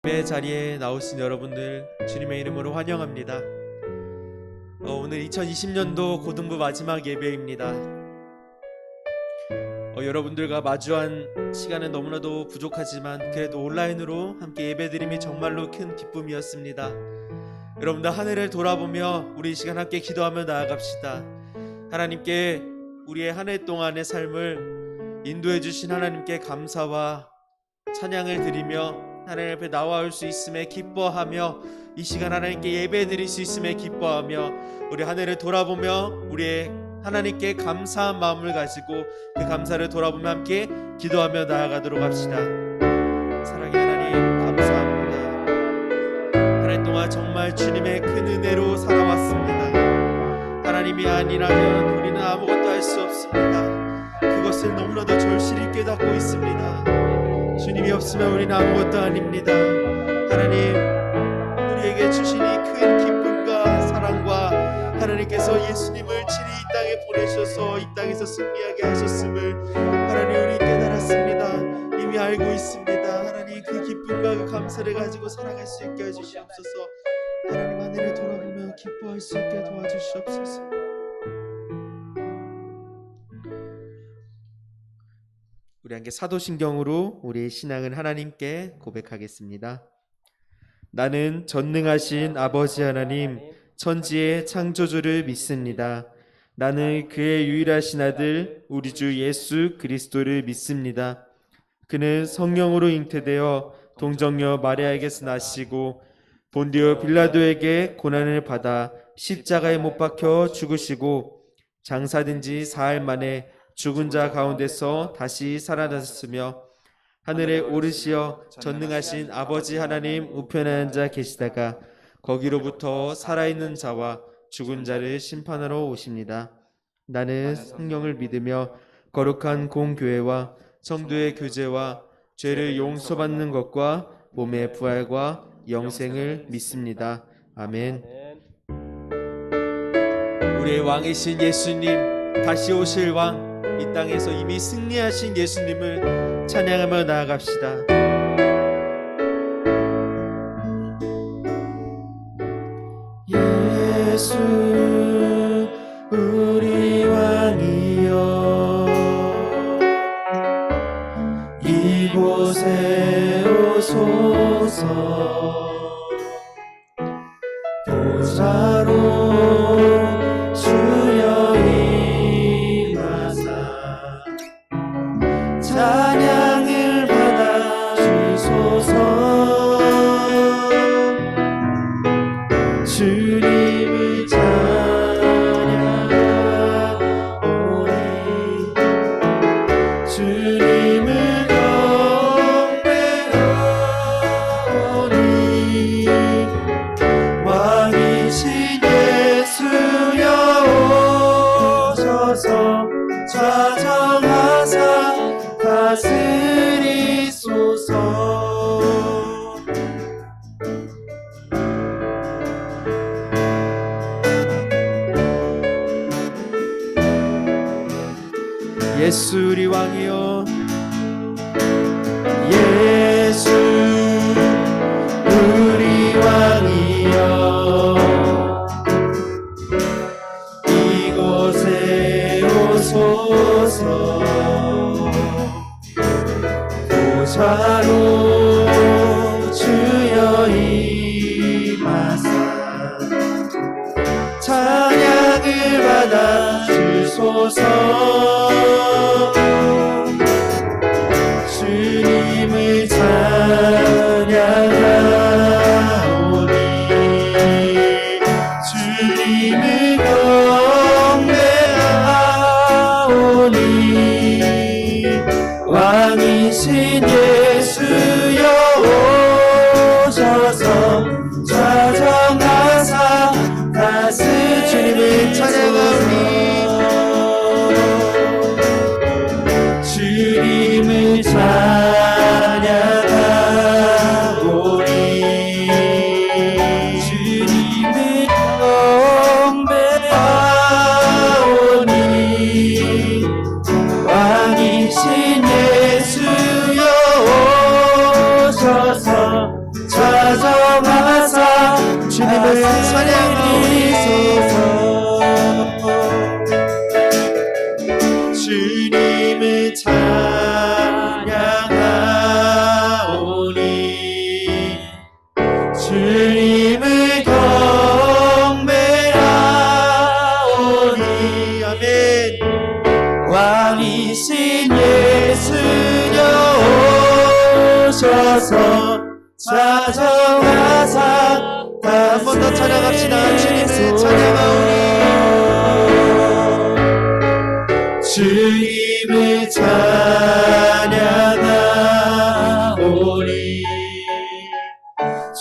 예배 자리에 나오신 여러분들 주님의 이름으로 환영합니다. 오늘 2020년도 고등부 마지막 예배입니다. 여러분들과 마주한 시간은 너무나도 부족하지만 그래도 온라인으로 함께 예배드림이 정말로 큰 기쁨이었습니다. 여러분들 한 해를 돌아보며 우리 이 시간 함께 기도하며 나아갑시다. 하나님께 우리의 한 해 동안의 삶을 인도해 주신 하나님께 감사와 찬양을 드리며 하나님 앞에 나와올 수 있음에 기뻐하며 이 시간 하나님께 예배 드릴 수 있음에 기뻐하며 우리 한 해를 돌아보며 우리의 하나님께 감사한 마음을 가지고 그 감사를 돌아보며 함께 기도하며 나아가도록 합시다. 사랑의 하나님 감사합니다. 한 해 동안 정말 주님의 큰 은혜로 살아왔습니다. 하나님이 아니라면 우리는 아무것도 할 수 없습니다. 그것을 너무나도 절실히 깨닫고 있습니다. 주님이 없으면 우리는 아무것도 아닙니다. 하나님 우리에게 주신 이 큰 기쁨과 사랑과 하나님께서 예수님을 친히 이 땅에 보내셔서 이 땅에서 승리하게 하셨음을 하나님 우리 깨달았습니다. 이미 알고 있습니다. 하나님 그 기쁨과 그 감사를 가지고 살아갈 수 있게 해주시옵소서. 하나님 한 해를 돌아보며 기뻐할 수 있게 도와주시옵소서. 우리 함께 사도신경으로 우리의 신앙을 하나님께 고백하겠습니다. 나는 전능하신 아버지 하나님 천지의 창조주를 믿습니다. 나는 그의 유일하신 아들 우리 주 예수 그리스도를 믿습니다. 그는 성령으로 잉태되어 동정녀 마리아에게서 나시고 본디오 빌라도에게 고난을 받아 십자가에 못 박혀 죽으시고 장사된 지 사흘 만에 죽은 자 가운데서 다시 살아나셨으며 하늘에 오르시어 전능하신 아버지 하나님 우편에 앉아 계시다가 거기로부터 살아있는 자와 죽은 자를 심판하러 오십니다. 나는 성령을 믿으며 거룩한 공교회와 성도의 교제와 죄를 용서받는 것과 몸의 부활과 영생을 믿습니다. 아멘. 우리의 왕이신 예수님, 다시 오실 왕, 이 땅에서 이미 승리하신 예수님을 찬양하며 나아갑시다. 예수 우리 왕이여 이곳에 오소서 보좌로 주여 임하사 찬양을 받아 주소서. 주님을 찬양하오니 주님을 경배하오니 왕이신 예수여 오셔서 좌정하사 다스리소서. 예수 우리 왕이여 예수 우리 왕이여 이곳에 오소서 보좌로 주여 임하사 찬양을 받아 주소서. 주님을 찬양하오니 주님을 경배하오니 왕이신 예수여 오셔서 좌정하사 주님을 찬양하오니 주님을 찬양하오니 주님을 경배하오니 왕이신 예수여 주님을 찬양하오니 주님을 경배하오니 아멘. 왕이신 예수여 오셔서 찾아와사 한 번 더 찬양합시다. 주님을 찬양하오니 주님을 찬양하오니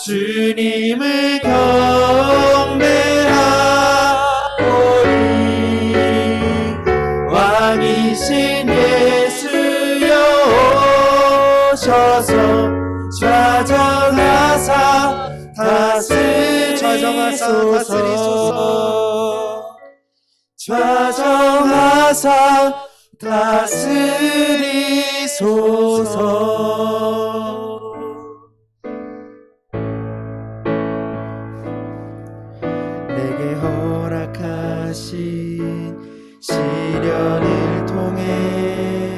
주님을 경배하오니 왕이신 예수여 오셔서 찾아가사 다스리소서 찾아가사 다스리소서. 내게 허락하신 시련을 통해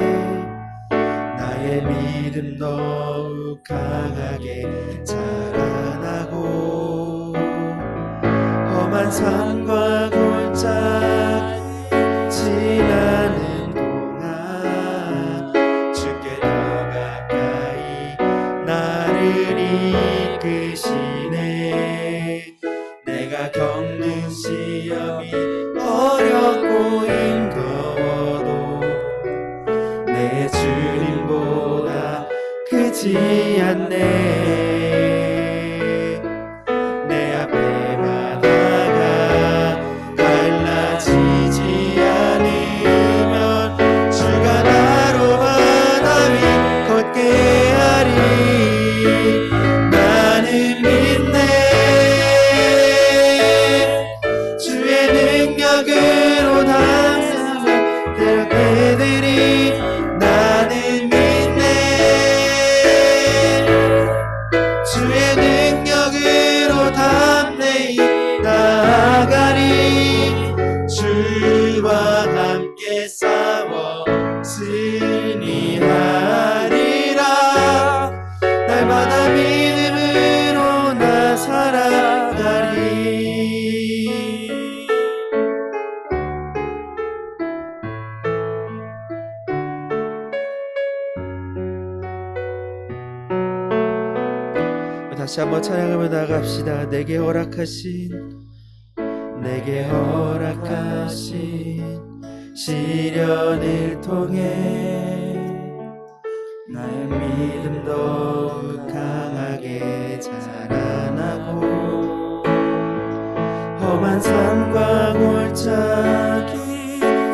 나의 믿음 더욱 강하게 자라나고 험한 산과 골짜기 지나는 동안 주께 더 가까이 나를 이끄시네. 내가 겪는 시험이 어렵고 힘겨워도 내 주님보다 크지 않네. 내 앞에 바다가 갈라지지 않으면 주가 나로 바다 위 걷게 하리. 나는 믿네. 주의 능력으로 항상 되게 되리. 나는 믿네. 주의 능력으로 담대히 나아가리. 주와 함께 싸워 승리하리라. 날마다 믿음으로 나 살아가리. 다시 한번 찬양하며 나갑시다. 내게 허락하신 시련을 통해 나의 믿음 더욱 강하게 자라나고 험한 산과 골짜기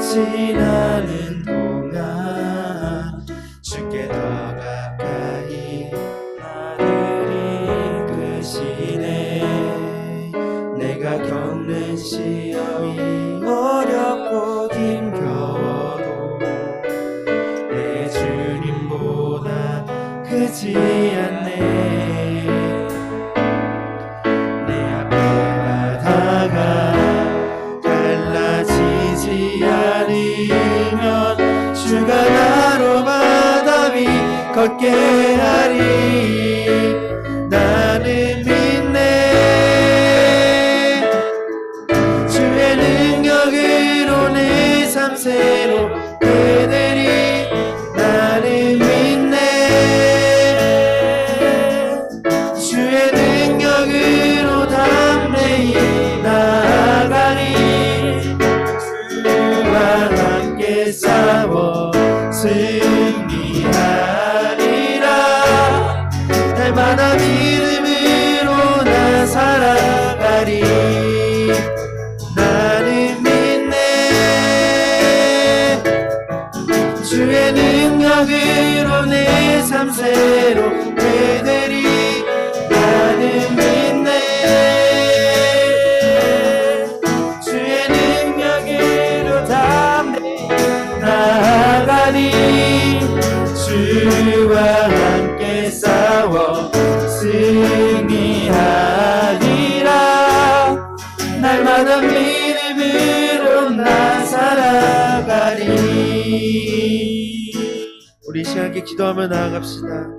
지나는 동안 주께 더 가까이 내가 겪는 시험이 어렵고 힘겨워도 내 주님보다 크지 않네. 내 앞에 바다가 갈라지지 않으면 주가 나로 바다 위 걷게 하리. 나는 믿네. 주의 능력으로 내 삶 새로 되리. 나는 믿네. 주의 능력으로 담대히 나아가리. 주와 함께 싸워 승리하리라. 날마다 믿음으로 나 살아가리. 나는 믿네. 주의 능력으로 내 삶 새로 되리. 나는 믿네. 주의 능력으로 담대히 나아가리. 주와 함께 싸워 승리하리라. 날마다 믿음으로 나 살아가리. 우리 시간에 기도하며 나아갑시다.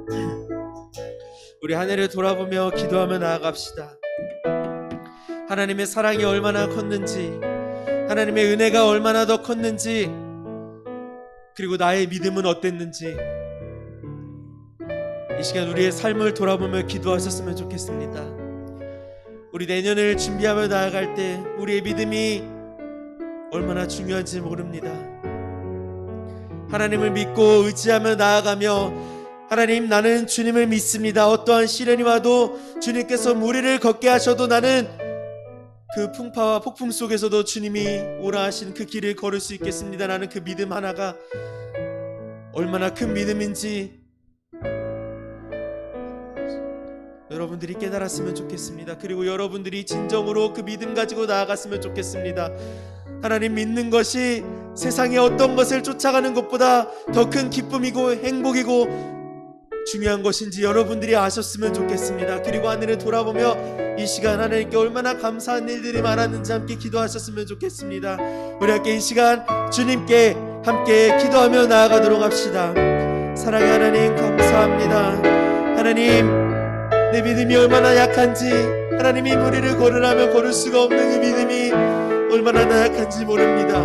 우리 한 해를 돌아보며 기도하며 나아갑시다. 하나님의 사랑이 얼마나 컸는지, 하나님의 은혜가 얼마나 더 컸는지, 그리고 나의 믿음은 어땠는지, 이 시간 우리의 삶을 돌아보며 기도하셨으면 좋겠습니다. 우리 내년을 준비하며 나아갈 때 우리의 믿음이 얼마나 중요한지 모릅니다. 하나님을 믿고 의지하며 나아가며, 하나님, 나는 주님을 믿습니다. 어떠한 시련이 와도 주님께서 무리를 걷게 하셔도 나는 그 풍파와 폭풍 속에서도 주님이 오라 하신 그 길을 걸을 수 있겠습니다. 라는 그 믿음 하나가 얼마나 큰 믿음인지 여러분들이 깨달았으면 좋겠습니다. 그리고 여러분들이 진정으로 그 믿음 가지고 나아갔으면 좋겠습니다. 하나님 믿는 것이 세상의 어떤 것을 쫓아가는 것보다 더 큰 기쁨이고 행복이고 중요한 것인지 여러분들이 아셨으면 좋겠습니다. 그리고 하늘을 돌아보며 이 시간 하나님께 얼마나 감사한 일들이 많았는지 함께 기도하셨으면 좋겠습니다. 우리 함께 이 시간 주님께 함께 기도하며 나아가도록 합시다. 사랑의 하나님, 감사합니다. 하나님, 내 믿음이 얼마나 약한지, 하나님이 무리를 걸으라면 걸을 수가 없는 그 믿음이 얼마나 나약한지 모릅니다.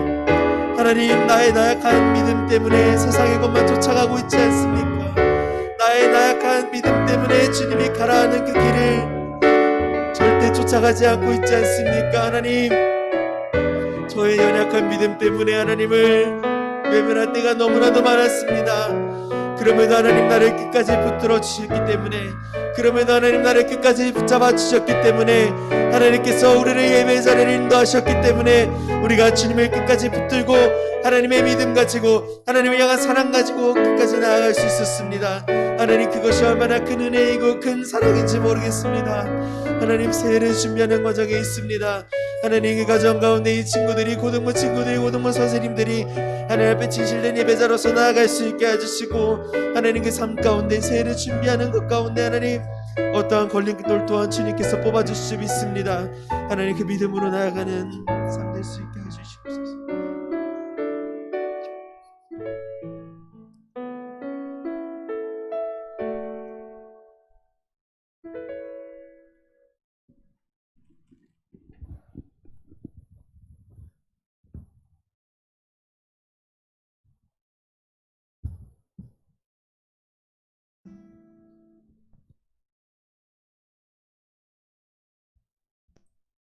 하나님, 나의 나약한 믿음 때문에 세상의 것만 쫓아가고 있지 않습니까? 나의 나약한 믿음 때문에 주님이 가라하는 그 길을 절대 쫓아가지 않고 있지 않습니까? 하나님, 저의 연약한 믿음 때문에 하나님을 외면할 때가 너무나도 많았습니다. 그럼에도 하나님 나를 끝까지 붙들어 주셨기 때문에, 그럼에도 하나님 나를 끝까지 붙잡아 주셨기 때문에, 하나님께서 우리를 예배 자리를 인도하셨기 때문에 우리가 주님을 끝까지 붙들고 하나님의 믿음 가지고 하나님을 향한 사랑 가지고 끝까지 나아갈 수 있었습니다. 하나님, 그것이 얼마나 큰 은혜이고 큰 사랑인지 모르겠습니다. 하나님, 새해를 준비하는 과정에 있습니다. 하나님, 그 가정 가운데 이 친구들이, 고등부 친구들이, 고등부 선생님들이 하나님 앞에 진실된 예배자로서 나아갈 수 있게 해주시고, 하나님 그 삶 가운데 새해를 준비하는 것 가운데 하나님 어떠한 걸림돌 또한 주님께서 뽑아주시고 있습니다. 하나님, 그 믿음으로 나아가는 삶 될 수 있게 해주시옵소서.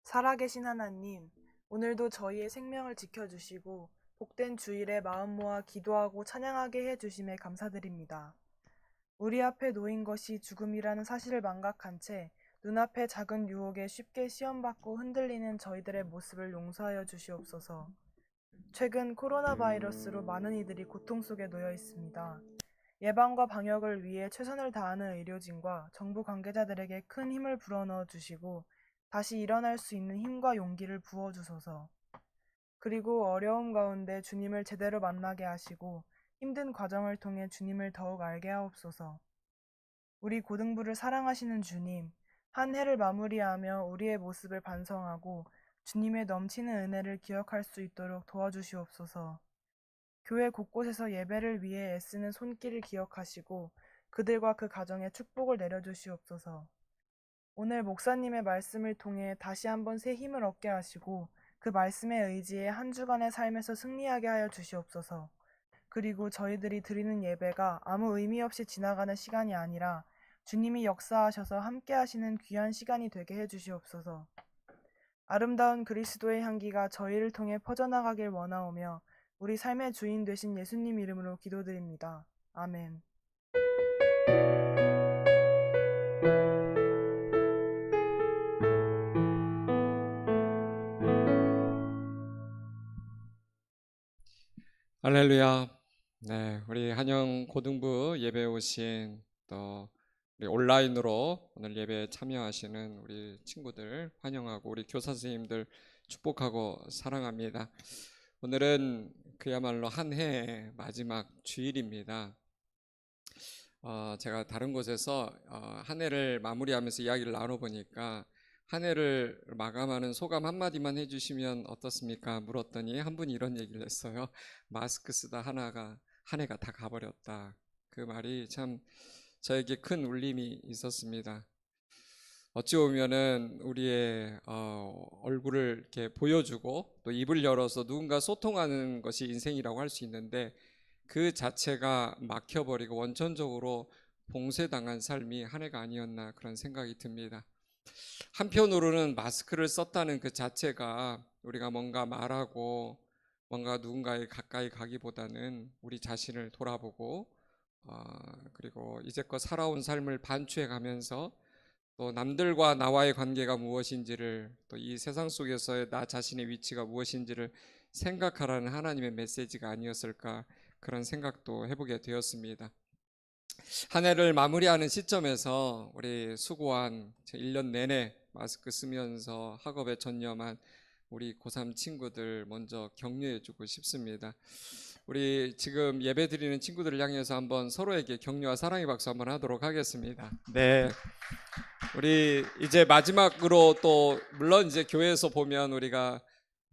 살아계신 하나님, 오늘도 저희의 생명을 지켜주시고 복된 주일에 마음 모아 기도하고 찬양하게 해주심에 감사드립니다. 우리 앞에 놓인 것이 죽음이라는 사실을 망각한 채 눈앞의 작은 유혹에 쉽게 시험받고 흔들리는 저희들의 모습을 용서하여 주시옵소서. 최근 코로나 바이러스로 많은 이들이 고통 속에 놓여 있습니다. 예방과 방역을 위해 최선을 다하는 의료진과 정부 관계자들에게 큰 힘을 불어넣어 주시고 다시 일어날 수 있는 힘과 용기를 부어주소서. 그리고 어려움 가운데 주님을 제대로 만나게 하시고 힘든 과정을 통해 주님을 더욱 알게 하옵소서. 우리 고등부를 사랑하시는 주님, 한 해를 마무리하며 우리의 모습을 반성하고 주님의 넘치는 은혜를 기억할 수 있도록 도와주시옵소서. 교회 곳곳에서 예배를 위해 애쓰는 손길을 기억하시고 그들과 그 가정에 축복을 내려주시옵소서. 오늘 목사님의 말씀을 통해 다시 한번 새 힘을 얻게 하시고 그 말씀에 의지해 한 주간의 삶에서 승리하게 하여 주시옵소서. 그리고 저희들이 드리는 예배가 아무 의미 없이 지나가는 시간이 아니라 주님이 역사하셔서 함께 하시는 귀한 시간이 되게 해 주시옵소서. 아름다운 그리스도의 향기가 저희를 통해 퍼져나가길 원하오며 우리 삶의 주인 되신 예수님 이름으로 기도드립니다. 아멘. 할렐루야. 네, 우리 한영 고등부 예배 오신 또 우리 온라인으로 오늘 예배에 참여하시는 우리 친구들 환영하고 우리 교사 선생님들 축복하고 사랑합니다. 오늘은 그야말로 한 해 마지막 주일입니다. 제가 다른 곳에서 한 해를 마무리하면서 이야기를 나눠보니까 한 해를 마감하는 소감 한마디만 해주시면 어떻습니까? 물었더니 한 분이 이런 얘기를 했어요. 마스크 쓰다 한 해가 다 가버렸다. 그 말이 참 저에게 큰 울림이 있었습니다. 어찌 보면은 우리의 얼굴을 이렇게 보여주고 또 입을 열어서 누군가 소통하는 것이 인생이라고 할 수 있는데 그 자체가 막혀버리고 원천적으로 봉쇄당한 삶이 한 해가 아니었나 그런 생각이 듭니다. 한편으로는 마스크를 썼다는 그 자체가 우리가 뭔가 말하고 뭔가 누군가에 가까이 가기보다는 우리 자신을 돌아보고 그리고 이제껏 살아온 삶을 반추해 가면서 또 남들과 나와의 관계가 무엇인지를 또 이 세상 속에서의 나 자신의 위치가 무엇인지를 생각하라는 하나님의 메시지가 아니었을까 그런 생각도 해보게 되었습니다. 한 해를 마무리하는 시점에서 우리 수고한 1년 내내 마스크 쓰면서 학업에 전념한 우리 고3 친구들 먼저 격려해 주고 싶습니다. 우리 지금 예배 드리는 친구들을 향해서 한번 서로에게 격려와 사랑의 박수 한번 하도록 하겠습니다. 네. 우리 이제 마지막으로 또 물론 이제 교회에서 보면 우리가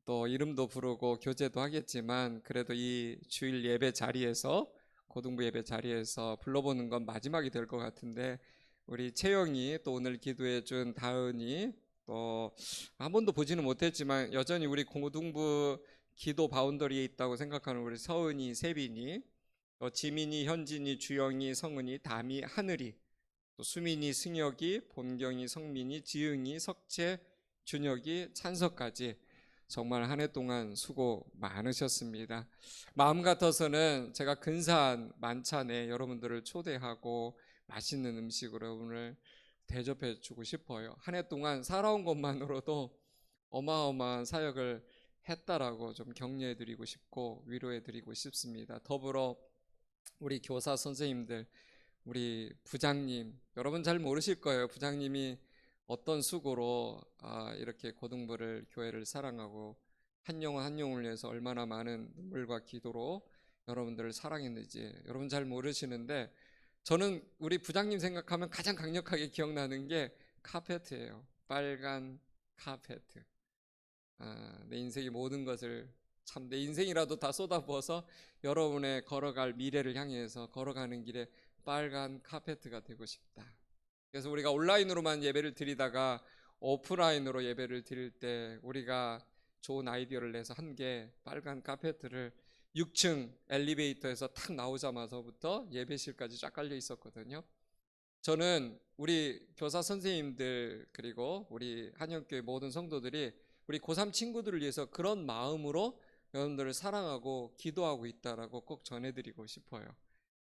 또 이름도 부르고 교제도 하겠지만 그래도 이 주일 예배 자리에서 고등부 예배 자리에서 불러보는 건 마지막이 될 것 같은데 우리 채영이 또 오늘 기도해 준 다은이 또 한 번도 보지는 못했지만 여전히 우리 고등부 기도 바운더리에 있다고 생각하는 우리 서은이, 세빈이 또 지민이, 현진이, 주영이, 성은이, 담이, 하늘이 또 수민이, 승혁이, 본경이, 성민이, 지응이, 석채, 준혁이, 찬석까지 정말 한 해 동안 수고 많으셨습니다. 마음 같아서는 제가 근사한 만찬에 여러분들을 초대하고 맛있는 음식으로 오늘 대접해 주고 싶어요. 한 해 동안 살아온 것만으로도 어마어마한 사역을 했다라고 좀 격려해 드리고 싶고 위로해 드리고 싶습니다. 더불어 우리 교사 선생님들, 우리 부장님, 여러분 잘 모르실 거예요. 부장님이 어떤 수고로 이렇게 고등부를 교회를 사랑하고 한 영혼 한 영혼을 위해서 얼마나 많은 눈물과 기도로 여러분들을 사랑했는지 여러분 잘 모르시는데 저는 우리 부장님 생각하면 가장 강력하게 기억나는 게 카페트예요. 빨간 카페트. 내 인생의 모든 것을 참 내 인생이라도 다 쏟아부어서 여러분의 걸어갈 미래를 향해서 걸어가는 길에 빨간 카페트가 되고 싶다. 그래서 우리가 온라인으로만 예배를 드리다가 오프라인으로 예배를 드릴 때 우리가 좋은 아이디어를 내서 한 게 빨간 카페트를 6층 엘리베이터에서 탁 나오자마자부터 예배실까지 쫙 깔려 있었거든요. 저는 우리 교사 선생님들 그리고 우리 한영교회 모든 성도들이 우리 고3 친구들을 위해서 그런 마음으로 여러분들을 사랑하고 기도하고 있다라고 꼭 전해드리고 싶어요.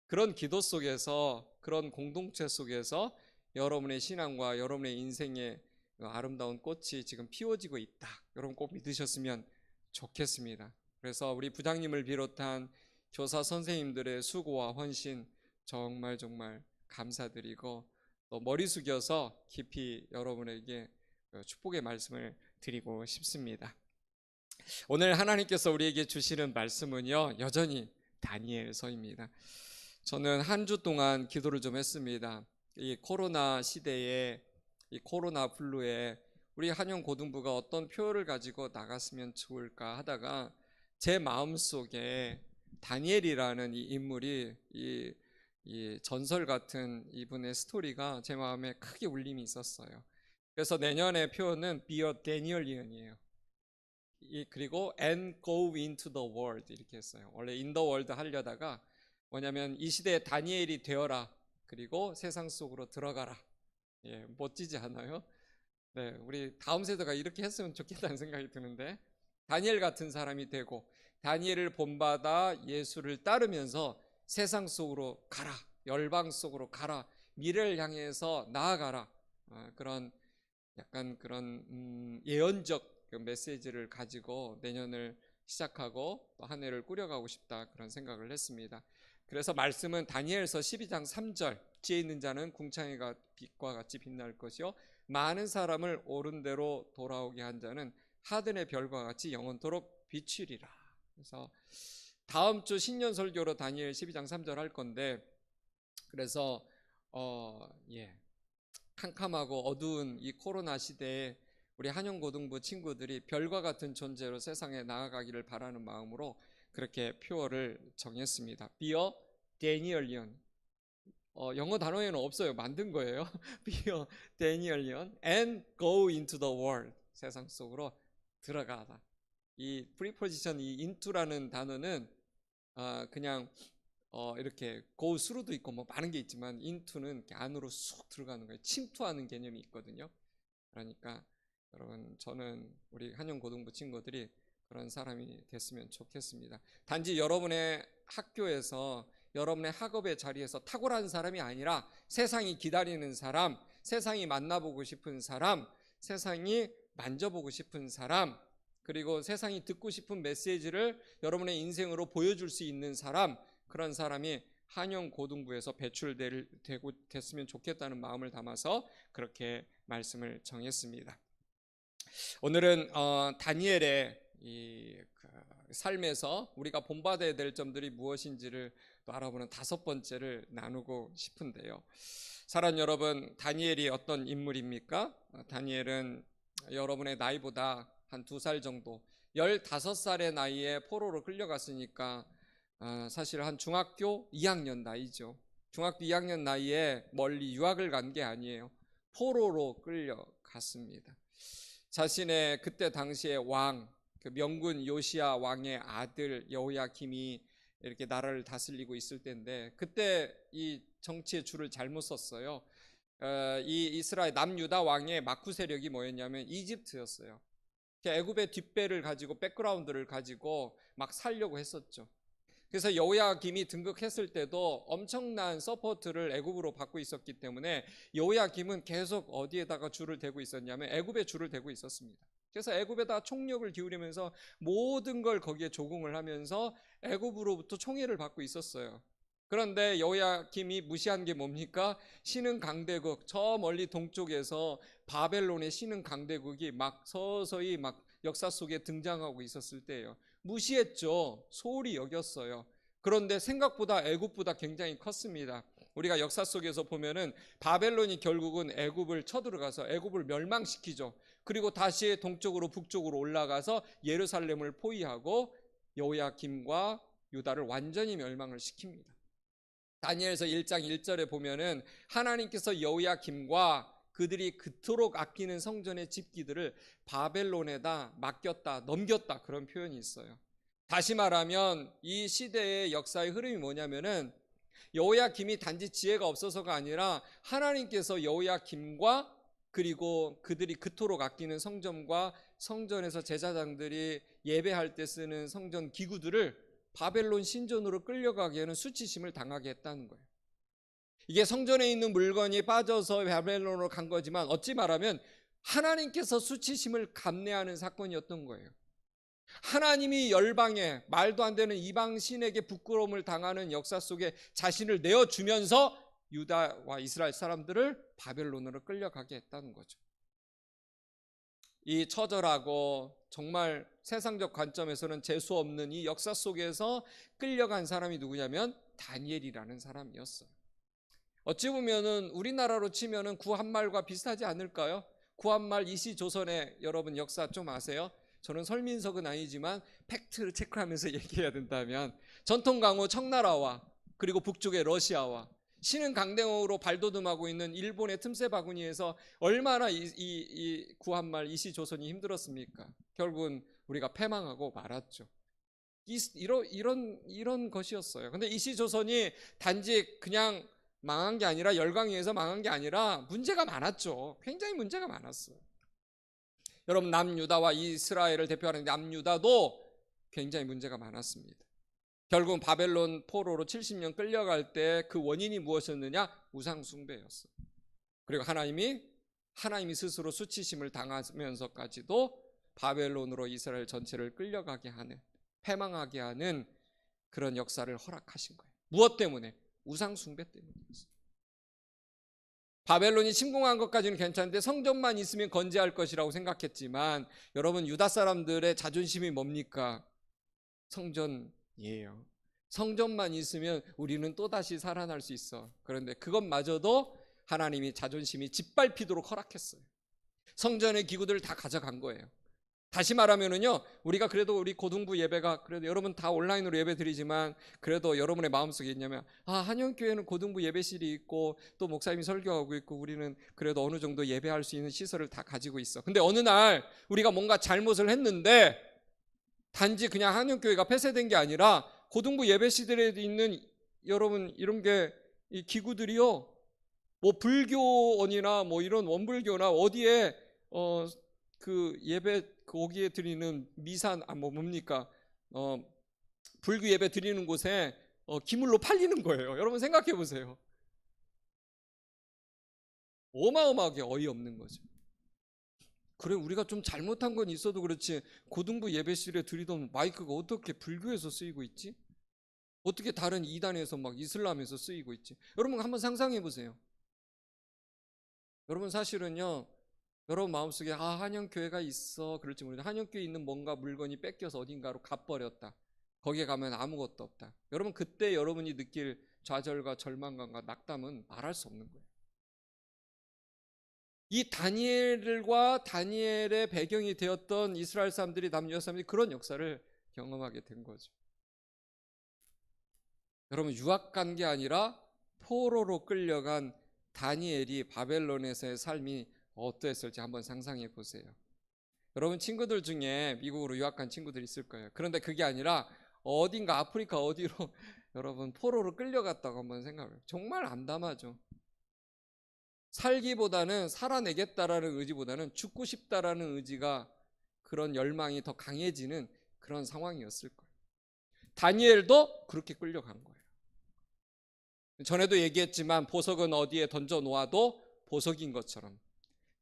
그런 기도 속에서 그런 공동체 속에서 여러분의 신앙과 여러분의 인생의 아름다운 꽃이 지금 피워지고 있다. 여러분 꼭 믿으셨으면 좋겠습니다. 그래서 우리 부장님을 비롯한 교사 선생님들의 수고와 헌신 정말 감사드리고 또 머리 숙여서 깊이 여러분에게 축복의 말씀을 드리고 싶습니다. 오늘 하나님께서 우리에게 주시는 말씀은요 여전히 다니엘서입니다. 저는 한 주 동안 기도를 좀 했습니다. 이 코로나 시대에 이 코로나 블루에 우리 한영 고등부가 어떤 표어를 가지고 나갔으면 좋을까 하다가 제 마음속에 다니엘이라는 이 인물이 이 전설 같은 이분의 스토리가 제 마음에 크게 울림이 있었어요. 그래서 내년의 표어는 Be a Danielian이에요. 그리고 And go into the world 이렇게 했어요. 원래 in the world 하려다가 뭐냐면 이 시대에 다니엘이 되어라. 그리고 세상 속으로 들어가라. 예, 멋지지 않아요? 네, 우리 다음 세대가 이렇게 했으면 좋겠다는 생각이 드는데 다니엘 같은 사람이 되고 다니엘을 본받아 예수를 따르면서 세상 속으로 가라. 열방 속으로 가라. 미래를 향해서 나아가라. 그런 약간 그런 예언적 메시지를 가지고 내년을 시작하고 또 한 해를 꾸려가고 싶다 그런 생각을 했습니다. 그래서 말씀은 다니엘서 12장 3절 지혜 있는 자는 궁창의 빛과 같이 빛날 것이요 많은 사람을 옳은 대로 돌아오게 한 자는 하늘의 별과 같이 영원토록 비추리라. 그래서 다음 주 신년 설교로 다니엘 12장 3절 할 건데 그래서 캄캄하고 어두운 이 코로나 시대에 우리 한영고등부 친구들이 별과 같은 존재로 세상에 나아가기를 바라는 마음으로 그렇게 표어를 정했습니다. Be a Danielian. 영어 단어에는 없어요. 만든 거예요. Be a Danielian and go into the world. 세상 속으로 들어가다. 이 preposition, 이 into라는 단어는 그냥 이렇게 go through도 있고 뭐 많은 게 있지만 into는 이렇게 안으로 쑥 들어가는 거예요. 침투하는 개념이 있거든요. 그러니까 여러분, 저는 우리 한영고등부 친구들이 그런 사람이 됐으면 좋겠습니다. 단지 여러분의 학교에서, 여러분의 학업의 자리에서 탁월한 사람이 아니라 세상이 기다리는 사람, 세상이 만나보고 싶은 사람, 세상이 만져보고 싶은 사람, 그리고 세상이 듣고 싶은 메시지를 여러분의 인생으로 보여줄 수 있는 사람, 그런 사람이 한영고등부에서 됐으면 좋겠다는 마음을 담아서 그렇게 말씀을 정했습니다. 오늘은 다니엘의 삶에서 우리가 본받아야 될 점들이 무엇인지를 또 알아보는 5번째를 나누고 싶은데요. 사랑 여러분, 다니엘이 어떤 인물입니까? 다니엘은 여러분의 나이보다 한 2살 정도, 15살의 나이에 포로로 끌려갔으니까 사실 한 중학교 2학년 나이죠. 중학교 2학년 나이에 멀리 유학을 간 게 아니에요. 포로로 끌려갔습니다. 자신의 그때 당시의 왕, 그 명군 요시야 왕의 아들 여호야김이 이렇게 나라를 다스리고 있을 때인데, 그때 이 정치의 줄을 잘못 썼어요. 이 이스라엘 남유다 왕의 막후 세력이 뭐였냐면 이집트였어요. 애굽의 뒷배를 가지고, 백그라운드를 가지고 막 살려고 했었죠. 그래서 여호야김이 등극했을 때도 엄청난 서포트를 애굽으로 받고 있었기 때문에 여호야김은 계속 어디에다가 줄을 대고 있었냐면 애굽에 줄을 대고 있었습니다. 그래서 애굽에다 총력을 기울이면서 모든 걸 거기에 조공을 하면서 애굽으로부터 총애를 받고 있었어요. 그런데 여호야김이 무시한 게 뭡니까? 신흥 강대국, 저 멀리 동쪽에서 바벨론의 신흥 강대국이 막 서서히 막 역사 속에 등장하고 있었을 때예요. 무시했죠. 소홀히 여겼어요. 그런데 생각보다 애굽보다 굉장히 컸습니다. 우리가 역사 속에서 보면은 바벨론이 결국은 애굽을 쳐들어가서 애굽을 멸망시키죠. 그리고 다시 동쪽으로 북쪽으로 올라가서 예루살렘을 포위하고 여호야김과 유다를 완전히 멸망을 시킵니다. 다니엘서 1장 1절에 보면은 하나님께서 여호야김과 그들이 그토록 아끼는 성전의 집기들을 바벨론에다 맡겼다, 넘겼다, 그런 표현이 있어요. 다시 말하면 이 시대의 역사의 흐름이 뭐냐면은 여호야김이 단지 지혜가 없어서가 아니라 하나님께서 여호야김과 그리고 그들이 그토록 아끼는 성전과 성전에서 제사장들이 예배할 때 쓰는 성전 기구들을 바벨론 신전으로 끌려가게 하는 수치심을 당하게 했다는 거예요. 이게 성전에 있는 물건이 빠져서 바벨론으로 간 거지만 어찌 말하면 하나님께서 수치심을 감내하는 사건이었던 거예요. 하나님이 열방에, 말도 안 되는 이방 신에게 부끄러움을 당하는 역사 속에 자신을 내어주면서 유다와 이스라엘 사람들을 바벨론으로 끌려가게 했다는 거죠. 이 처절하고 정말 세상적 관점에서는 재수 없는 이 역사 속에서 끌려간 사람이 누구냐면 다니엘이라는 사람이었어요. 어찌 보면은 우리나라로 치면은 구한말과 비슷하지 않을까요? 구한말 이시조선의 여러분 역사 좀 아세요? 저는 설민석은 아니지만 팩트를 체크하면서 얘기해야 된다면 전통 강호 청나라와 그리고 북쪽의 러시아와 신흥 강대국으로 발돋움하고 있는 일본의 틈새 바구니에서 얼마나 이 구한말 이시조선이 힘들었습니까? 결국은 우리가 패망하고 말았죠. 이런 것이었어요. 근데 이시조선이 단지 그냥 망한 게 아니라, 열강에 의해서 망한 게 아니라 문제가 많았죠. 굉장히 문제가 많았어요. 여러분, 남유다와 이스라엘을 대표하는 남유다도 굉장히 문제가 많았습니다. 결국은 바벨론 포로로 70년 끌려갈 때 그 원인이 무엇이었느냐? 우상숭배였어요. 그리고 하나님이 스스로 수치심을 당하면서까지도 바벨론으로 이스라엘 전체를 끌려가게 하는, 패망하게 하는 그런 역사를 허락하신 거예요. 무엇 때문에? 우상숭배 때문이었어요. 바벨론이 침공한 것까지는 괜찮은데 성전만 있으면 건재할 것이라고 생각했지만 여러분, 유다 사람들의 자존심이 뭡니까? 성전이에요. 성전만 있으면 우리는 또다시 살아날 수 있어. 그런데 그것마저도 하나님이 자존심이 짓밟히도록 허락했어요. 성전의 기구들을 다 가져간 거예요. 다시 말하면은요, 우리가 그래도 우리 고등부 예배가 그래도 여러분 다 온라인으로 예배 드리지만 그래도 여러분의 마음속에 있냐면, 한영교회는 고등부 예배실이 있고 또 목사님이 설교하고 있고 우리는 그래도 어느 정도 예배할 수 있는 시설을 다 가지고 있어. 근데 어느 날 우리가 뭔가 잘못을 했는데 단지 그냥 한영교회가 폐쇄된 게 아니라 고등부 예배실에 있는 여러분 이런 게 이 기구들이요, 뭐 불교원이나 뭐 이런 원불교나 어디에 그 예배 거기에 드리는 미사 뭡니까 불교 예배 드리는 곳에 기물로 팔리는 거예요. 여러분 생각해 보세요. 어마어마하게 어이없는 거죠. 그래, 우리가 좀 잘못한 건 있어도 그렇지 고등부 예배실에 드리던 마이크가 어떻게 불교에서 쓰이고 있지? 어떻게 다른 이단에서 막 이슬람에서 쓰이고 있지? 여러분 한번 상상해 보세요. 여러분 사실은요, 여러분 마음속에 한영교회가 있어 그럴지 모르는데 한영교회에 있는 뭔가 물건이 뺏겨서 어딘가로 가버렸다. 거기에 가면 아무것도 없다. 여러분 그때 여러분이 느낄 좌절과 절망감과 낙담은 말할 수 없는 거예요. 이 다니엘과 다니엘의 배경이 되었던 이스라엘 사람들이 남유다 사람들이 그런 역사를 경험하게 된 거죠. 여러분 유학 간 게 아니라 포로로 끌려간 다니엘이 바벨론에서의 삶이 어떠했을지 한번 상상해 보세요. 여러분 친구들 중에 미국으로 유학 간 친구들 있을 거예요. 그런데 그게 아니라 어딘가 아프리카 어디로 여러분 포로로 끌려갔다고 한번 생각해요. 정말 암담하죠. 살기보다는 살아내겠다라는 의지보다는 죽고 싶다라는 의지가 그런 열망이 더 강해지는 그런 상황이었을 거예요. 다니엘도 그렇게 끌려간 거예요. 전에도 얘기했지만 보석은 어디에 던져 놓아도 보석인 것처럼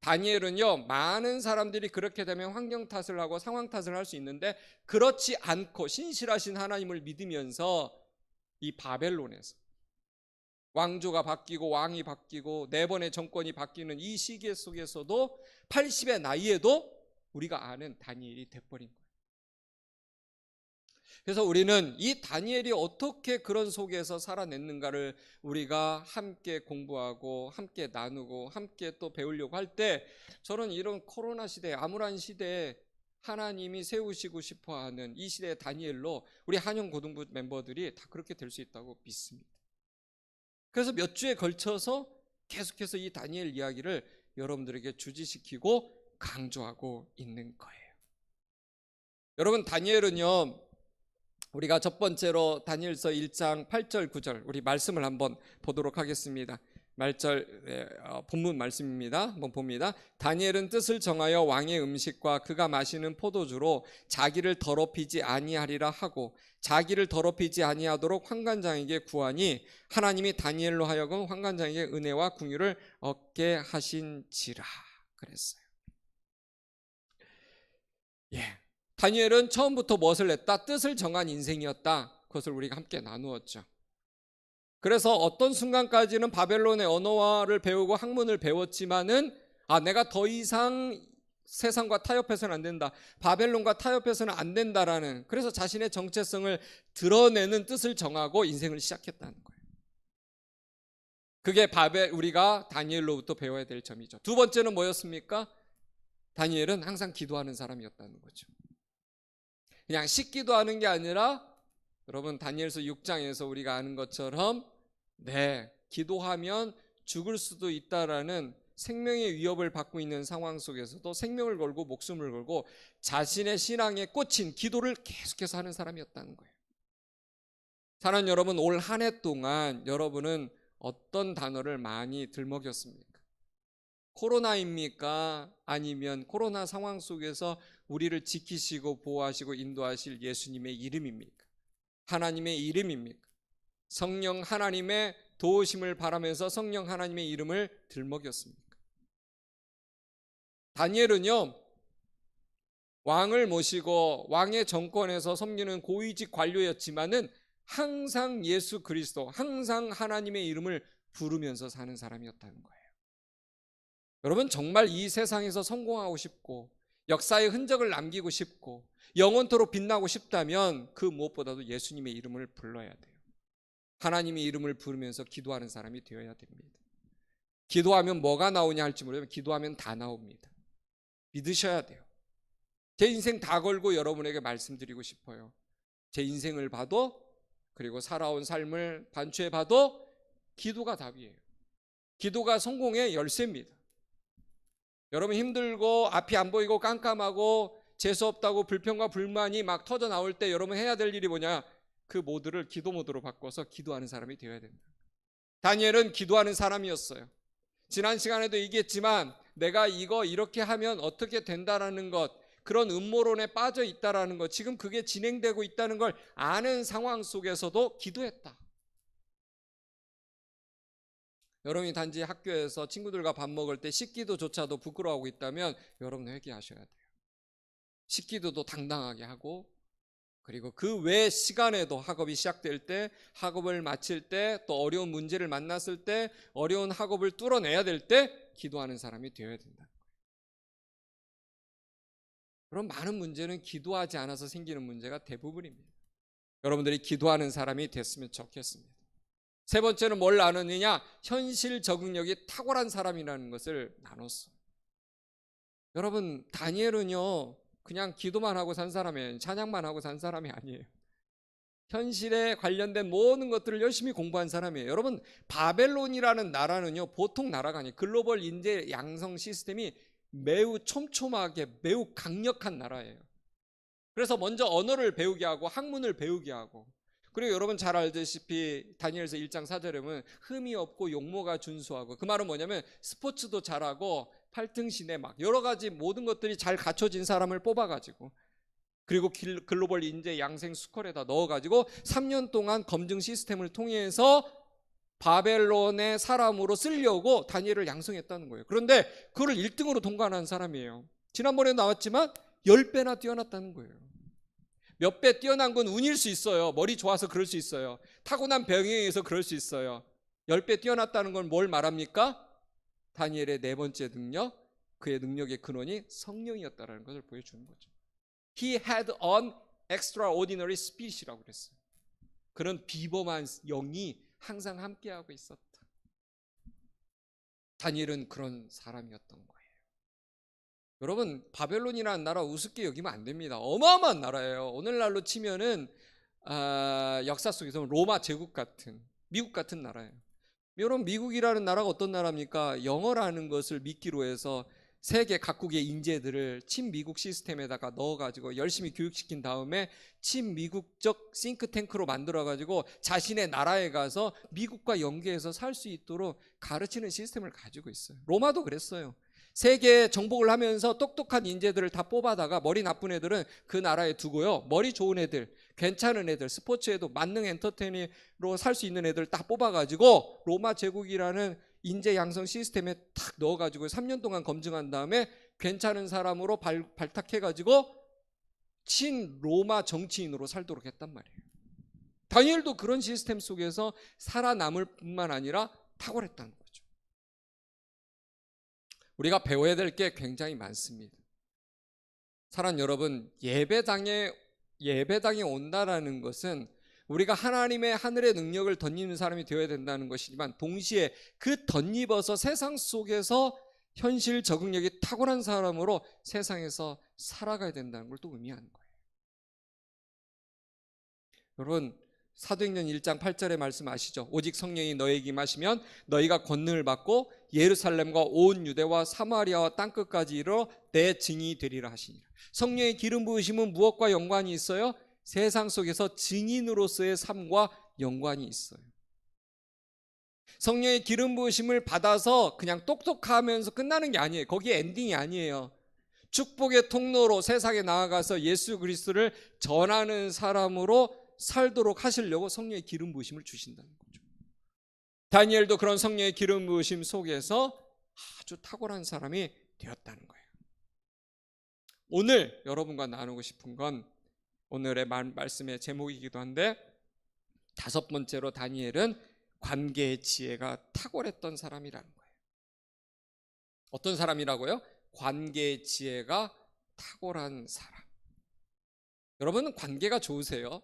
다니엘은요, 많은 사람들이 그렇게 되면 환경 탓을 하고 상황 탓을 할 수 있는데 그렇지 않고 신실하신 하나님을 믿으면서 이 바벨론에서 왕조가 바뀌고 왕이 바뀌고 4번의 정권이 바뀌는 이 시기 속에서도 80의 나이에도 우리가 아는 다니엘이 돼버린 거예요. 그래서 우리는 이 다니엘이 어떻게 그런 속에서 살아냈는가를 우리가 함께 공부하고 함께 나누고 함께 또 배우려고 할 때 저는 이런 코로나 시대, 암울한 시대에 하나님이 세우시고 싶어하는 이 시대의 다니엘로 우리 한영고등부 멤버들이 다 그렇게 될 수 있다고 믿습니다. 그래서 몇 주에 걸쳐서 계속해서 이 다니엘 이야기를 여러분들에게 주지시키고 강조하고 있는 거예요. 여러분 다니엘은요, 우리가 첫 번째로 다니엘서 1장 8절 9절 우리 말씀을 한번 보도록 하겠습니다. 본문 말씀입니다. 한번 봅니다. 다니엘은 뜻을 정하여 왕의 음식과 그가 마시는 포도주로 자기를 더럽히지 아니하리라 하고 자기를 더럽히지 아니하도록 환관장에게 구하니 하나님이 다니엘로 하여금 환관장에게 은혜와 궁유를 얻게 하신지라 그랬어요. 다니엘은 처음부터 무엇을 했다? 뜻을 정한 인생이었다. 그것을 우리가 함께 나누었죠. 그래서 어떤 순간까지는 바벨론의 언어를 배우고 학문을 배웠지만은 내가 더 이상 세상과 타협해서는 안 된다. 바벨론과 타협해서는 안 된다라는, 그래서 자신의 정체성을 드러내는 뜻을 정하고 인생을 시작했다는 거예요. 그게 우리가 다니엘로부터 배워야 될 점이죠. 두 번째는 뭐였습니까? 다니엘은 항상 기도하는 사람이었다는 거죠. 그냥 식기도 하는 게 아니라 여러분 다니엘서 6장에서 우리가 아는 것처럼 기도하면 죽을 수도 있다라는 생명의 위협을 받고 있는 상황 속에서도 생명을 걸고 목숨을 걸고 자신의 신앙에 꽂힌 기도를 계속해서 하는 사람이었다는 거예요. 사랑하는 여러분, 올 한 해 동안 여러분은 어떤 단어를 많이 들먹였습니까? 코로나입니까? 아니면 코로나 상황 속에서 우리를 지키시고 보호하시고 인도하실 예수님의 이름입니까? 하나님의 이름입니까? 성령 하나님의 도우심을 바라면서 성령 하나님의 이름을 들먹였습니까? 다니엘은요, 왕을 모시고 왕의 정권에서 섬기는 고위직 관료였지만은 항상 예수 그리스도, 항상 하나님의 이름을 부르면서 사는 사람이었다는 거예요. 여러분 정말 이 세상에서 성공하고 싶고 역사의 흔적을 남기고 싶고 영원토록 빛나고 싶다면 그 무엇보다도 예수님의 이름을 불러야 돼요. 하나님의 이름을 부르면서 기도하는 사람이 되어야 됩니다. 기도하면 뭐가 나오냐 할지 모르지만 기도하면 다 나옵니다. 믿으셔야 돼요. 제 인생 다 걸고 여러분에게 말씀드리고 싶어요. 제 인생을 봐도, 그리고 살아온 삶을 반추해 봐도 기도가 답이에요. 기도가 성공의 열쇠입니다. 여러분 힘들고 앞이 안 보이고 깜깜하고 재수없다고 불평과 불만이 막 터져 나올 때 여러분 해야 될 일이 뭐냐? 그 모드를 기도 모드로 바꿔서 기도하는 사람이 되어야 된다. 다니엘은 기도하는 사람이었어요. 지난 시간에도 얘기했지만 내가 이거 이렇게 하면 어떻게 된다라는 것, 그런 음모론에 빠져 있다라는 것, 지금 그게 진행되고 있다는 걸 아는 상황 속에서도 기도했다. 여러분이 단지 학교에서 친구들과 밥 먹을 때 식기도조차도 부끄러워하고 있다면 여러분 회개하셔야 돼요. 식기도도 당당하게 하고, 그리고 그 외 시간에도 학업이 시작될 때, 학업을 마칠 때, 또 어려운 문제를 만났을 때, 어려운 학업을 뚫어내야 될 때 기도하는 사람이 되어야 된다. 그럼 많은 문제는 기도하지 않아서 생기는 문제가 대부분입니다. 여러분들이 기도하는 사람이 됐으면 좋겠습니다. 세 번째는 뭘 나누느냐? 현실 적응력이 탁월한 사람이라는 것을 나눴어. 여러분, 다니엘은요 그냥 기도만 하고 산 사람이에요. 찬양만 하고 산 사람이 아니에요. 현실에 관련된 모든 것들을 열심히 공부한 사람이에요. 여러분, 바벨론이라는 나라는요 보통 나라가 아니에요. 글로벌 인재 양성 시스템이 매우 촘촘하게 매우 강력한 나라예요. 그래서 먼저 언어를 배우게 하고 학문을 배우게 하고, 그리고 여러분 잘 알다시피 다니엘서 1장 4절에 보면 흠이 없고 용모가 준수하고, 그 말은 뭐냐면 스포츠도 잘하고 팔등신에 막 여러 가지 모든 것들이 잘 갖춰진 사람을 뽑아가지고, 그리고 글로벌 인재 양생 스쿨에다 넣어가지고 3년 동안 검증 시스템을 통해서 바벨론의 사람으로 쓰려고 다니엘을 양성했다는 거예요. 그런데 그걸 1등으로 통과한 사람이에요. 지난번에 나왔지만 10배나 뛰어났다는 거예요. 몇 배 뛰어난 건 운일 수 있어요. 머리 좋아서 그럴 수 있어요. 타고난 병에 의해서 그럴 수 있어요. 10배 뛰어났다는 건 뭘 말합니까? 다니엘의 네 번째 능력, 그의 능력의 근원이 성령이었다는 것을 보여주는 거죠. He had an extraordinary spirit이라고 그랬어요. 그런 비범한 영이 항상 함께하고 있었다. 다니엘은 그런 사람이었던 거예요. 여러분, 바벨론이라는 나라 우습게 여기면 안 됩니다. 어마어마한 나라예요. 오늘날로 치면은 역사 속에서 로마 제국 같은, 미국 같은 나라예요. 여러분, 미국이라는 나라가 어떤 나라입니까? 영어라는 것을 미끼로 해서 세계 각국의 인재들을 친미국 시스템에다가 넣어가지고 열심히 교육시킨 다음에 친미국적 싱크탱크로 만들어가지고 자신의 나라에 가서 미국과 연계해서 살 수 있도록 가르치는 시스템을 가지고 있어요. 로마도 그랬어요. 세계 정복을 하면서 똑똑한 인재들을 다 뽑아다가 머리 나쁜 애들은 그 나라에 두고요, 머리 좋은 애들, 괜찮은 애들, 스포츠에도 만능 엔터테이너로 살 수 있는 애들 딱 뽑아가지고 로마 제국이라는 인재 양성 시스템에 탁 넣어가지고 3년 동안 검증한 다음에 괜찮은 사람으로 발탁해가지고 친로마 정치인으로 살도록 했단 말이에요. 다니엘도 그런 시스템 속에서 살아남을 뿐만 아니라 탁월했다는 거죠. 우리가 배워야 될 게 굉장히 많습니다. 사랑 여러분, 예배당에 온다라는 것은 우리가 하나님의 하늘의 능력을 덧입는 사람이 되어야 된다는 것이지만, 동시에 그 덧입어서 세상 속에서 현실 적응력이 탁월한 사람으로 세상에서 살아가야 된다는 걸 또 의미하는 거예요. 여러분, 사도행전 1장 8절의 말씀 아시죠? 오직 성령이 너에게 임하시면 너희가 권능을 받고 예루살렘과 온 유대와 사마리아와 땅끝까지 이르러 내 증인이 되리라 하시니라. 성령의 기름 부으심은 무엇과 연관이 있어요? 세상 속에서 증인으로서의 삶과 연관이 있어요. 성령의 기름 부으심을 받아서 그냥 똑똑하면서 끝나는 게 아니에요. 거기에 엔딩이 아니에요. 축복의 통로로 세상에 나아가서 예수 그리스도를 전하는 사람으로 살도록 하시려고 성령의 기름 부으심을 주신다는 거죠. 다니엘도 그런 성령의 기름 부으심 속에서 아주 탁월한 사람이 되었다는 거예요. 오늘 여러분과 나누고 싶은 건 오늘의 말씀의 제목이기도 한데, 다섯 번째로 다니엘은 관계의 지혜가 탁월했던 사람이라는 거예요. 어떤 사람이라고요? 관계의 지혜가 탁월한 사람. 여러분은 관계가 좋으세요?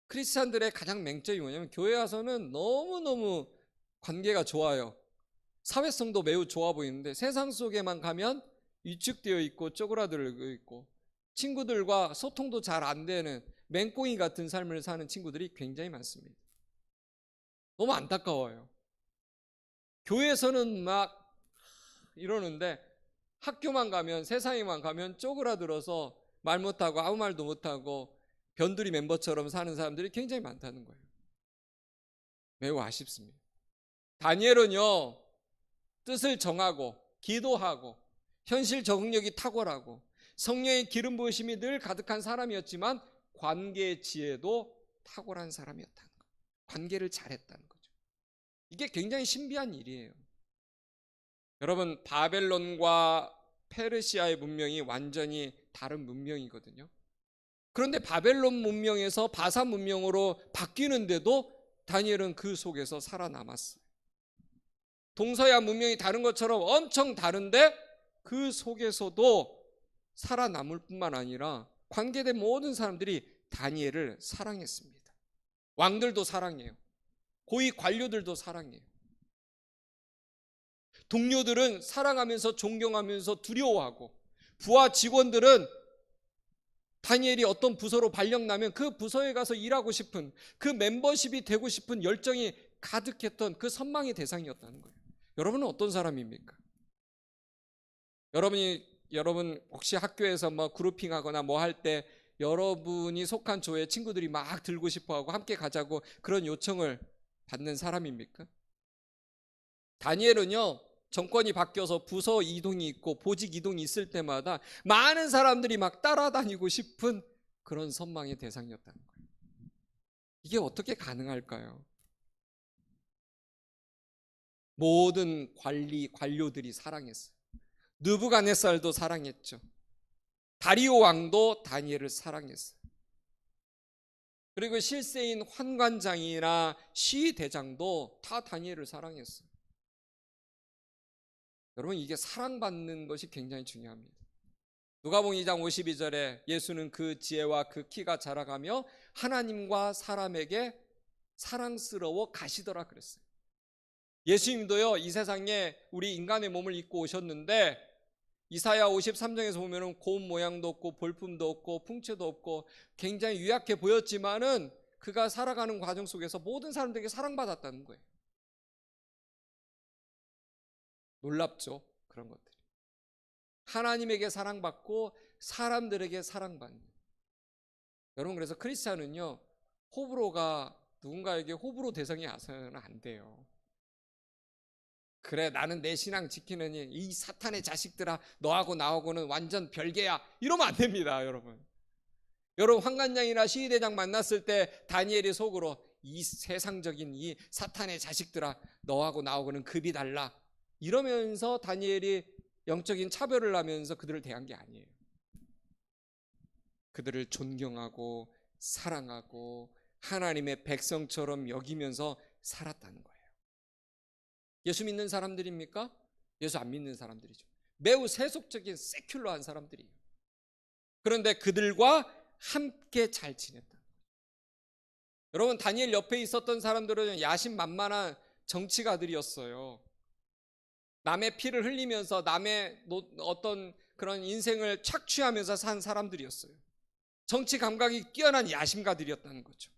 크리스찬들의 가장 맹점이 뭐냐면 교회 와서는 너무너무 관계가 좋아요. 사회성도 매우 좋아 보이는데 세상 속에만 가면 위축되어 있고 쪼그라들고 있고 친구들과 소통도 잘 안 되는 맹꽁이 같은 삶을 사는 친구들이 굉장히 많습니다. 너무 안타까워요. 교회에서는 막 이러는데 학교만 가면, 세상에만 가면 쪼그라들어서 말 못하고 아무 말도 못하고 변두리 멤버처럼 사는 사람들이 굉장히 많다는 거예요. 매우 아쉽습니다. 다니엘은요, 뜻을 정하고 기도하고 현실 적응력이 탁월하고 성령의 기름 부으심이 늘 가득한 사람이었지만 관계 지혜도 탁월한 사람이었다는 거예요. 관계를 잘했다는 거죠. 이게 굉장히 신비한 일이에요. 여러분, 바벨론과 페르시아의 문명이 완전히 다른 문명이거든요. 그런데 바벨론 문명에서 바산 문명으로 바뀌는데도 다니엘은 그 속에서 살아남았어요. 동서야 문명이 다른 것처럼 엄청 다른데 그 속에서도 살아남을 뿐만 아니라 관계된 모든 사람들이 다니엘을 사랑했습니다. 왕들도 사랑해요. 고위 관료들도 사랑해요. 동료들은 사랑하면서 존경하면서 두려워하고, 부하 직원들은 다니엘이 어떤 부서로 발령나면 그 부서에 가서 일하고 싶은, 그 멤버십이 되고 싶은 열정이 가득했던 그 선망의 대상이었다는 거예요. 여러분은 어떤 사람입니까? 여러분 혹시 학교에서 뭐 그룹핑하거나 뭐 할 때 여러분이 속한 조에 친구들이 막 들고 싶어하고 함께 가자고 그런 요청을 받는 사람입니까? 다니엘은요, 정권이 바뀌어서 부서 이동이 있고 보직 이동이 있을 때마다 많은 사람들이 막 따라다니고 싶은 그런 선망의 대상이었다는 거예요. 이게 어떻게 가능할까요? 모든 관료들이 사랑했어요. 느부갓네살도 사랑했죠. 다리오 왕도 다니엘을 사랑했어요. 그리고 실세인 환관장이나 시대장도 다 다니엘을 사랑했어요. 여러분, 이게 사랑받는 것이 굉장히 중요합니다. 누가복음 2장 52절에 예수는 그 지혜와 그 키가 자라가며 하나님과 사람에게 사랑스러워 가시더라 그랬어요. 예수님도요, 이 세상에 우리 인간의 몸을 입고 오셨는데 이사야 53장에서 보면은 고운 모양도 없고 볼품도 없고 풍채도 없고 굉장히 유약해 보였지만은 그가 살아가는 과정 속에서 모든 사람들에게 사랑받았다는 거예요. 놀랍죠? 그런 것들이. 하나님에게 사랑받고 사람들에게 사랑받는. 여러분, 그래서 크리스찬은요, 호불호가 누군가에게 호불호 대상이 와서는 안 돼요. 그래, 나는 내 신앙 지키느니 이 사탄의 자식들아, 너하고 나하고는 완전 별개야, 이러면 안 됩니다. 여러분 환관장이나 시위대장 만났을 때 다니엘이 속으로 이 세상적인 이 사탄의 자식들아, 너하고 나하고는 급이 달라, 이러면서 다니엘이 영적인 차별을 하면서 그들을 대한 게 아니에요. 그들을 존경하고 사랑하고 하나님의 백성처럼 여기면서 살았다는 거예요. 예수 믿는 사람들입니까? 예수 안 믿는 사람들이죠. 매우 세속적인 세큘러한 사람들이에요. 그런데 그들과 함께 잘 지냈다. 여러분, 다니엘 옆에 있었던 사람들은 야심만만한 정치가들이었어요. 남의 피를 흘리면서 남의 어떤 그런 인생을 착취하면서 산 사람들이었어요. 정치 감각이 뛰어난 야심가들이었다는 거죠.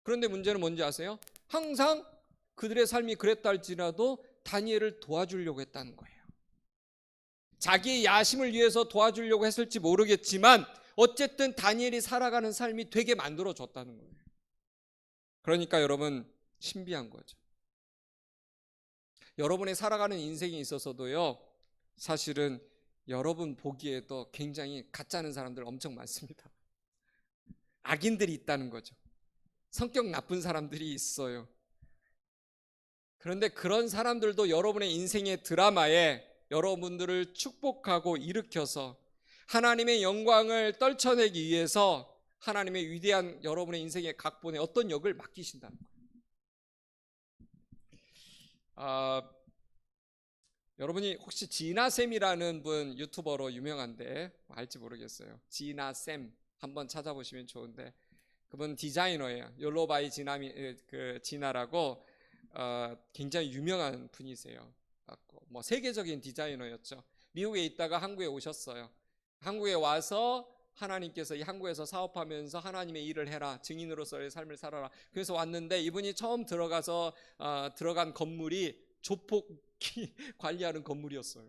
그런데 문제는 뭔지 아세요? 항상 그들의 삶이 그랬다 할지라도 다니엘을 도와주려고 했다는 거예요. 자기의 야심을 위해서 도와주려고 했을지 모르겠지만 어쨌든 다니엘이 살아가는 삶이 되게 만들어졌다는 거예요. 그러니까 여러분, 신비한 거죠. 여러분의 살아가는 인생에 있어서도요, 사실은 여러분 보기에도 굉장히 가짜는 사람들 엄청 많습니다. 악인들이 있다는 거죠. 성격 나쁜 사람들이 있어요. 그런데 그런 사람들도 여러분의 인생의 드라마에 여러분들을 축복하고 일으켜서 하나님의 영광을 떨쳐내기 위해서 하나님의 위대한 여러분의 인생의 각본에 어떤 역을 맡기신다는 거예요. 여러분이 혹시 지나쌤이라는 분, 유튜버로 유명한데 알지 모르겠어요. 지나쌤 한번 찾아보시면 좋은데, 그분 디자이너예요. 욜로바이 지나라고 굉장히 유명한 분이세요. 뭐 세계적인 디자이너였죠. 미국에 있다가 한국에 오셨어요. 한국에 와서 하나님께서 이 한국에서 사업하면서 하나님의 일을 해라, 증인으로서의 삶을 살아라. 그래서 왔는데 이분이 처음 들어간 건물이 조폭이 관리하는 건물이었어요.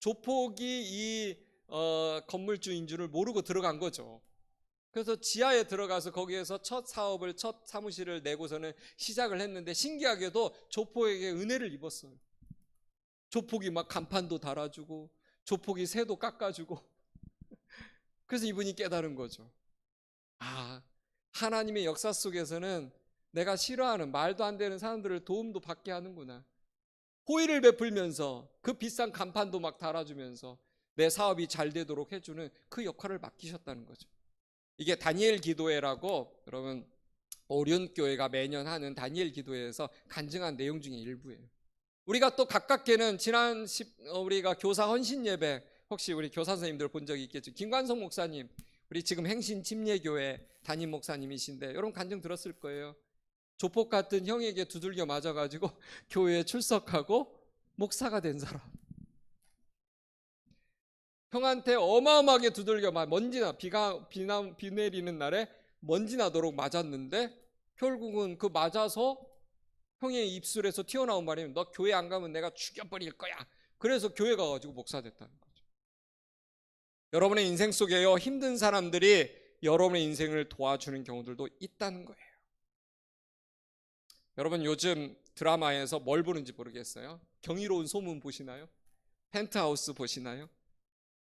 조폭이 이 건물주인 줄을 모르고 들어간 거죠. 그래서 지하에 들어가서 거기에서 첫 사무실을 내고서는 시작을 했는데, 신기하게도 조폭에게 은혜를 입었어요. 조폭이 막 간판도 달아주고 조폭이 새도 깎아주고. 그래서 이분이 깨달은 거죠. 하나님의 역사 속에서는 내가 싫어하는 말도 안 되는 사람들을 도움도 받게 하는구나. 호의를 베풀면서 그 비싼 간판도 막 달아주면서 내 사업이 잘 되도록 해주는 그 역할을 맡기셨다는 거죠. 이게 다니엘 기도회라고, 여러분 오륜교회가 매년 하는 다니엘 기도회에서 간증한 내용 중에 일부예요. 우리가 또 가깝게는 우리가 교사 헌신 예배, 혹시 우리 교사 선생님들 본 적이 있겠죠. 김관성 목사님, 우리 지금 행신 침례교회 담임 목사님이신데 여러분 간증 들었을 거예요. 조폭 같은 형에게 두들겨 맞아가지고 교회에 출석하고 목사가 된 사람. 형한테 어마어마하게 두들겨 비 내리는 날에 먼지 나도록 맞았는데, 결국은 그 맞아서 형의 입술에서 튀어나온 말이 너 교회 안 가면 내가 죽여버릴 거야. 그래서 교회 가가지고 목사 됐다는 거죠. 여러분의 인생 속에요, 힘든 사람들이 여러분의 인생을 도와주는 경우들도 있다는 거예요. 여러분 요즘 드라마에서 뭘 보는지 모르겠어요. 경이로운 소문 보시나요? 펜트하우스 보시나요?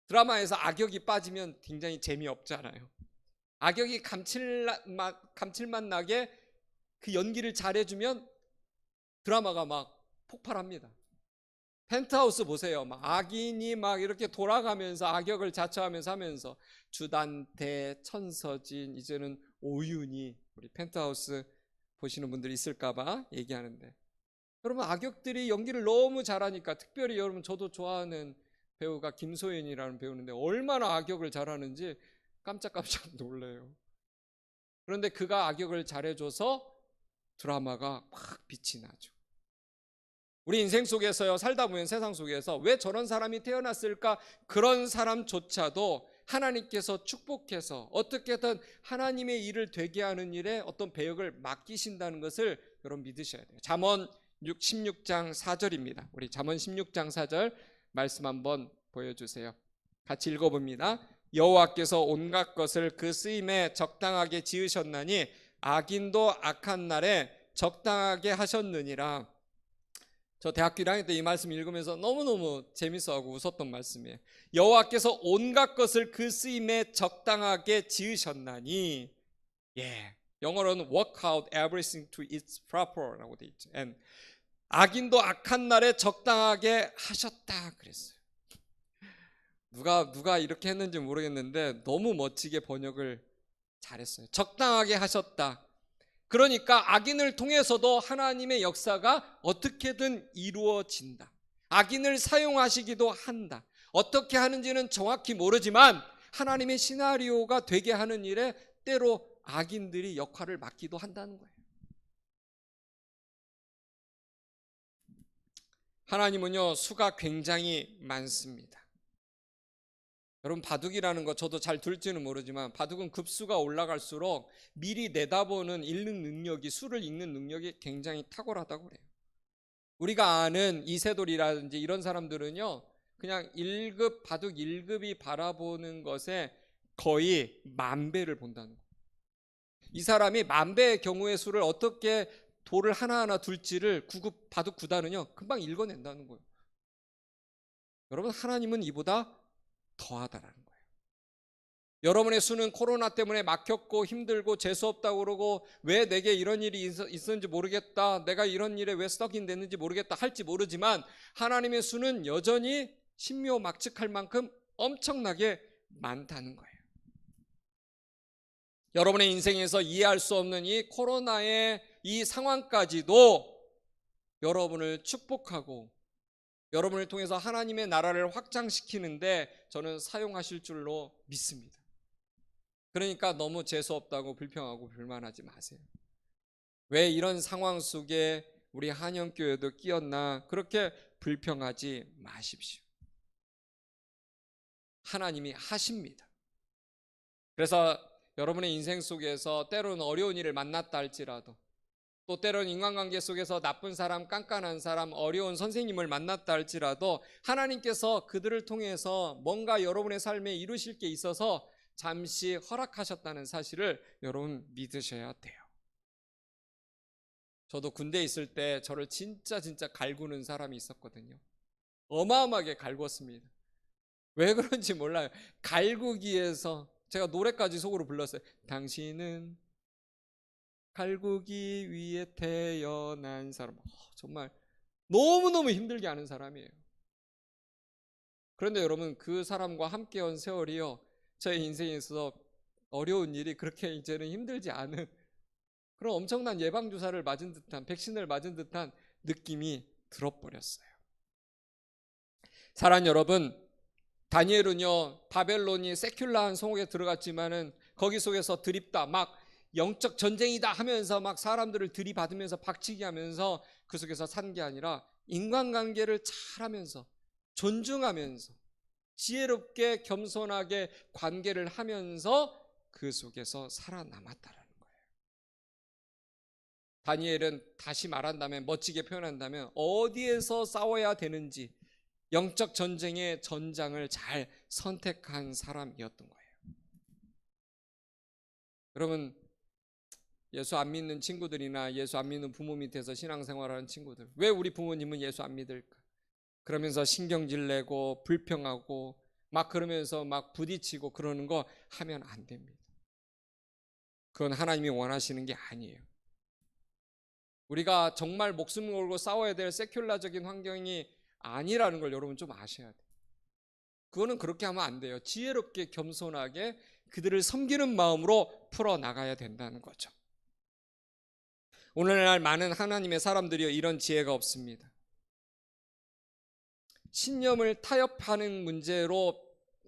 드라마에서 악역이 빠지면 굉장히 재미없잖아요. 악역이 감칠맛 나게 그 연기를 잘해주면 드라마가 막 폭발합니다. 펜트하우스 보세요. 악인이 막 이렇게 돌아가면서 악역을 자처하면서 하면서 주단태, 천서진, 이제는 오윤희, 우리 펜트하우스 보시는 분들이 있을까봐 얘기하는데, 여러분 악역들이 연기를 너무 잘하니까, 특별히 여러분 저도 좋아하는 배우가 김소연이라는 배우인데 얼마나 악역을 잘하는지 깜짝깜짝 놀래요. 그런데 그가 악역을 잘해줘서 드라마가 막 빛이 나죠. 우리 인생 속에서요, 살다 보면 세상 속에서 왜 저런 사람이 태어났을까, 그런 사람조차도 하나님께서 축복해서 어떻게든 하나님의 일을 되게 하는 일에 어떤 배역을 맡기신다는 것을 여러분 믿으셔야 돼요. 잠언 16장 4절입니다. 우리 잠언 16장 4절 말씀 한번 보여주세요. 같이 읽어봅니다. 여호와께서 온갖 것을 그 쓰임에 적당하게 지으셨나니 악인도 악한 날에 적당하게 하셨느니라. 저 대학교 1학년 때 이 말씀 읽으면서 너무너무 재밌어하고 웃었던 말씀이에요. 여호와께서 온갖 것을 그 쓰임에 적당하게 지으셨나니, 영어로는 work out everything to its proper라고 돼 있죠. And 악인도 악한 날에 적당하게 하셨다 그랬어요. 누가 이렇게 했는지 모르겠는데 너무 멋지게 번역을 잘했어요. 적당하게 하셨다. 그러니까 악인을 통해서도 하나님의 역사가 어떻게든 이루어진다. 악인을 사용하시기도 한다. 어떻게 하는지는 정확히 모르지만 하나님의 시나리오가 되게 하는 일에 때로 악인들이 역할을 맡기도 한다는 거예요. 하나님은요, 수가 굉장히 많습니다. 여러분 바둑이라는 거 저도 잘 둘지는 모르지만, 바둑은 급수가 올라갈수록 미리 내다보는 수를 읽는 능력이 굉장히 탁월하다고 그래요. 우리가 아는 이세돌이라든지 이런 사람들은요, 그냥 바둑 1급이 바라보는 것에 거의 10,000배를 본다는 거예요. 이 사람이 10,000배의 경우의 수를 어떻게 돌을 하나하나 둘지를 바둑 9단은요 금방 읽어낸다는 거예요. 여러분 하나님은 이보다 더하다라는 거예요. 여러분의 수는 코로나 때문에 막혔고 힘들고 재수없다고 그러고, 왜 내게 이런 일이 있었는지 모르겠다, 내가 이런 일에 왜 스토킹 됐는지 모르겠다 할지 모르지만, 하나님의 수는 여전히 신묘막측할 만큼 엄청나게 많다는 거예요. 여러분의 인생에서 이해할 수 없는 이 코로나의 이 상황까지도 여러분을 축복하고 여러분을 통해서 하나님의 나라를 확장시키는데 저는 사용하실 줄로 믿습니다. 그러니까 너무 재수없다고 불평하고 불만하지 마세요. 왜 이런 상황 속에 우리 한영교회도 끼었나, 그렇게 불평하지 마십시오. 하나님이 하십니다. 그래서 여러분의 인생 속에서 때로는 어려운 일을 만났다 할지라도, 또 때로는 인간관계 속에서 나쁜 사람, 깐깐한 사람, 어려운 선생님을 만났다 할지라도 하나님께서 그들을 통해서 뭔가 여러분의 삶에 이루실 게 있어서 잠시 허락하셨다는 사실을 여러분 믿으셔야 돼요. 저도 군대에 있을 때 저를 진짜 갈구는 사람이 있었거든요. 어마어마하게 갈궜습니다. 왜 그런지 몰라요. 갈구기에서 제가 노래까지 속으로 불렀어요. 당신은 갈구기 위해 태어난 사람. 정말 너무너무 힘들게 하는 사람이에요. 그런데 여러분, 그 사람과 함께한 세월이요, 저의 인생에 있어서 어려운 일이 그렇게 이제는 힘들지 않은 그런 엄청난 예방주사를 맞은 듯한, 백신을 맞은 듯한 느낌이 들어버렸어요. 사랑하는 여러분, 다니엘은요, 바벨론이 세큘라한 성옥에 들어갔지만은 거기 속에서 드립다, 막 영적 전쟁이다 하면서 막 사람들을 들이받으면서 박치기 하면서 그 속에서 산 게 아니라 인간관계를 잘하면서 존중하면서 지혜롭게 겸손하게 관계를 하면서 그 속에서 살아남았다라는 거예요. 다니엘은 다시 말한다면, 멋지게 표현한다면 어디에서 싸워야 되는지 영적 전쟁의 전장을 잘 선택한 사람이었던 거예요. 여러분, 예수 안 믿는 친구들이나 예수 안 믿는 부모 밑에서 신앙생활하는 친구들, 왜 우리 부모님은 예수 안 믿을까? 그러면서 신경질 내고 불평하고 막 그러면서 막 부딪히고 그러는 거 하면 안 됩니다. 그건 하나님이 원하시는 게 아니에요. 우리가 정말 목숨을 걸고 싸워야 될 세큘라적인 환경이 아니라는 걸 여러분 좀 아셔야 돼요. 그거는 그렇게 하면 안 돼요. 지혜롭게 겸손하게 그들을 섬기는 마음으로 풀어나가야 된다는 거죠. 오늘날 많은 하나님의 사람들이 이런 지혜가 없습니다. 신념을 타협하는 문제로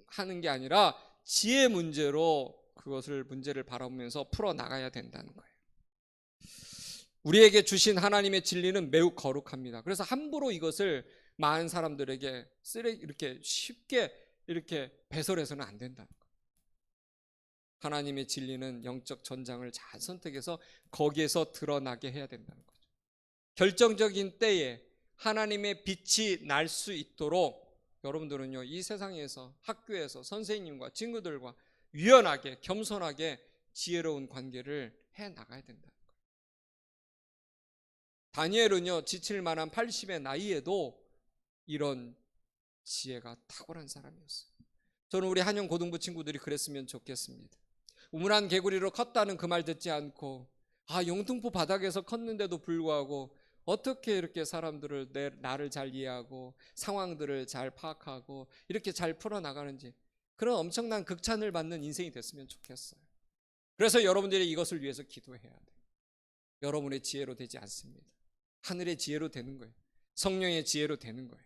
하는 게 아니라 지혜 문제로 그것을 문제를 바라보면서 풀어나가야 된다는 거예요. 우리에게 주신 하나님의 진리는 매우 거룩합니다. 그래서 함부로 이것을 많은 사람들에게 이렇게 쉽게 이렇게 배설해서는 안 된다는 거예요. 하나님의 진리는 영적 전장을 잘 선택해서 거기에서 드러나게 해야 된다는 거죠. 결정적인 때에 하나님의 빛이 날 수 있도록 여러분들은요, 이 세상에서 학교에서 선생님과 친구들과 유연하게 겸손하게 지혜로운 관계를 해 나가야 된다는 거예요. 다니엘은요, 지칠 만한 80의 나이에도 이런 지혜가 탁월한 사람이었어요. 저는 우리 한영 고등부 친구들이 그랬으면 좋겠습니다. 우물한 개구리로 컸다는 그 말 듣지 않고, 영등포 바닥에서 컸는데도 불구하고 어떻게 이렇게 사람들을 나를 잘 이해하고 상황들을 잘 파악하고 이렇게 잘 풀어나가는지, 그런 엄청난 극찬을 받는 인생이 됐으면 좋겠어요. 그래서 여러분들이 이것을 위해서 기도해야 돼요. 여러분의 지혜로 되지 않습니다. 하늘의 지혜로 되는 거예요. 성령의 지혜로 되는 거예요.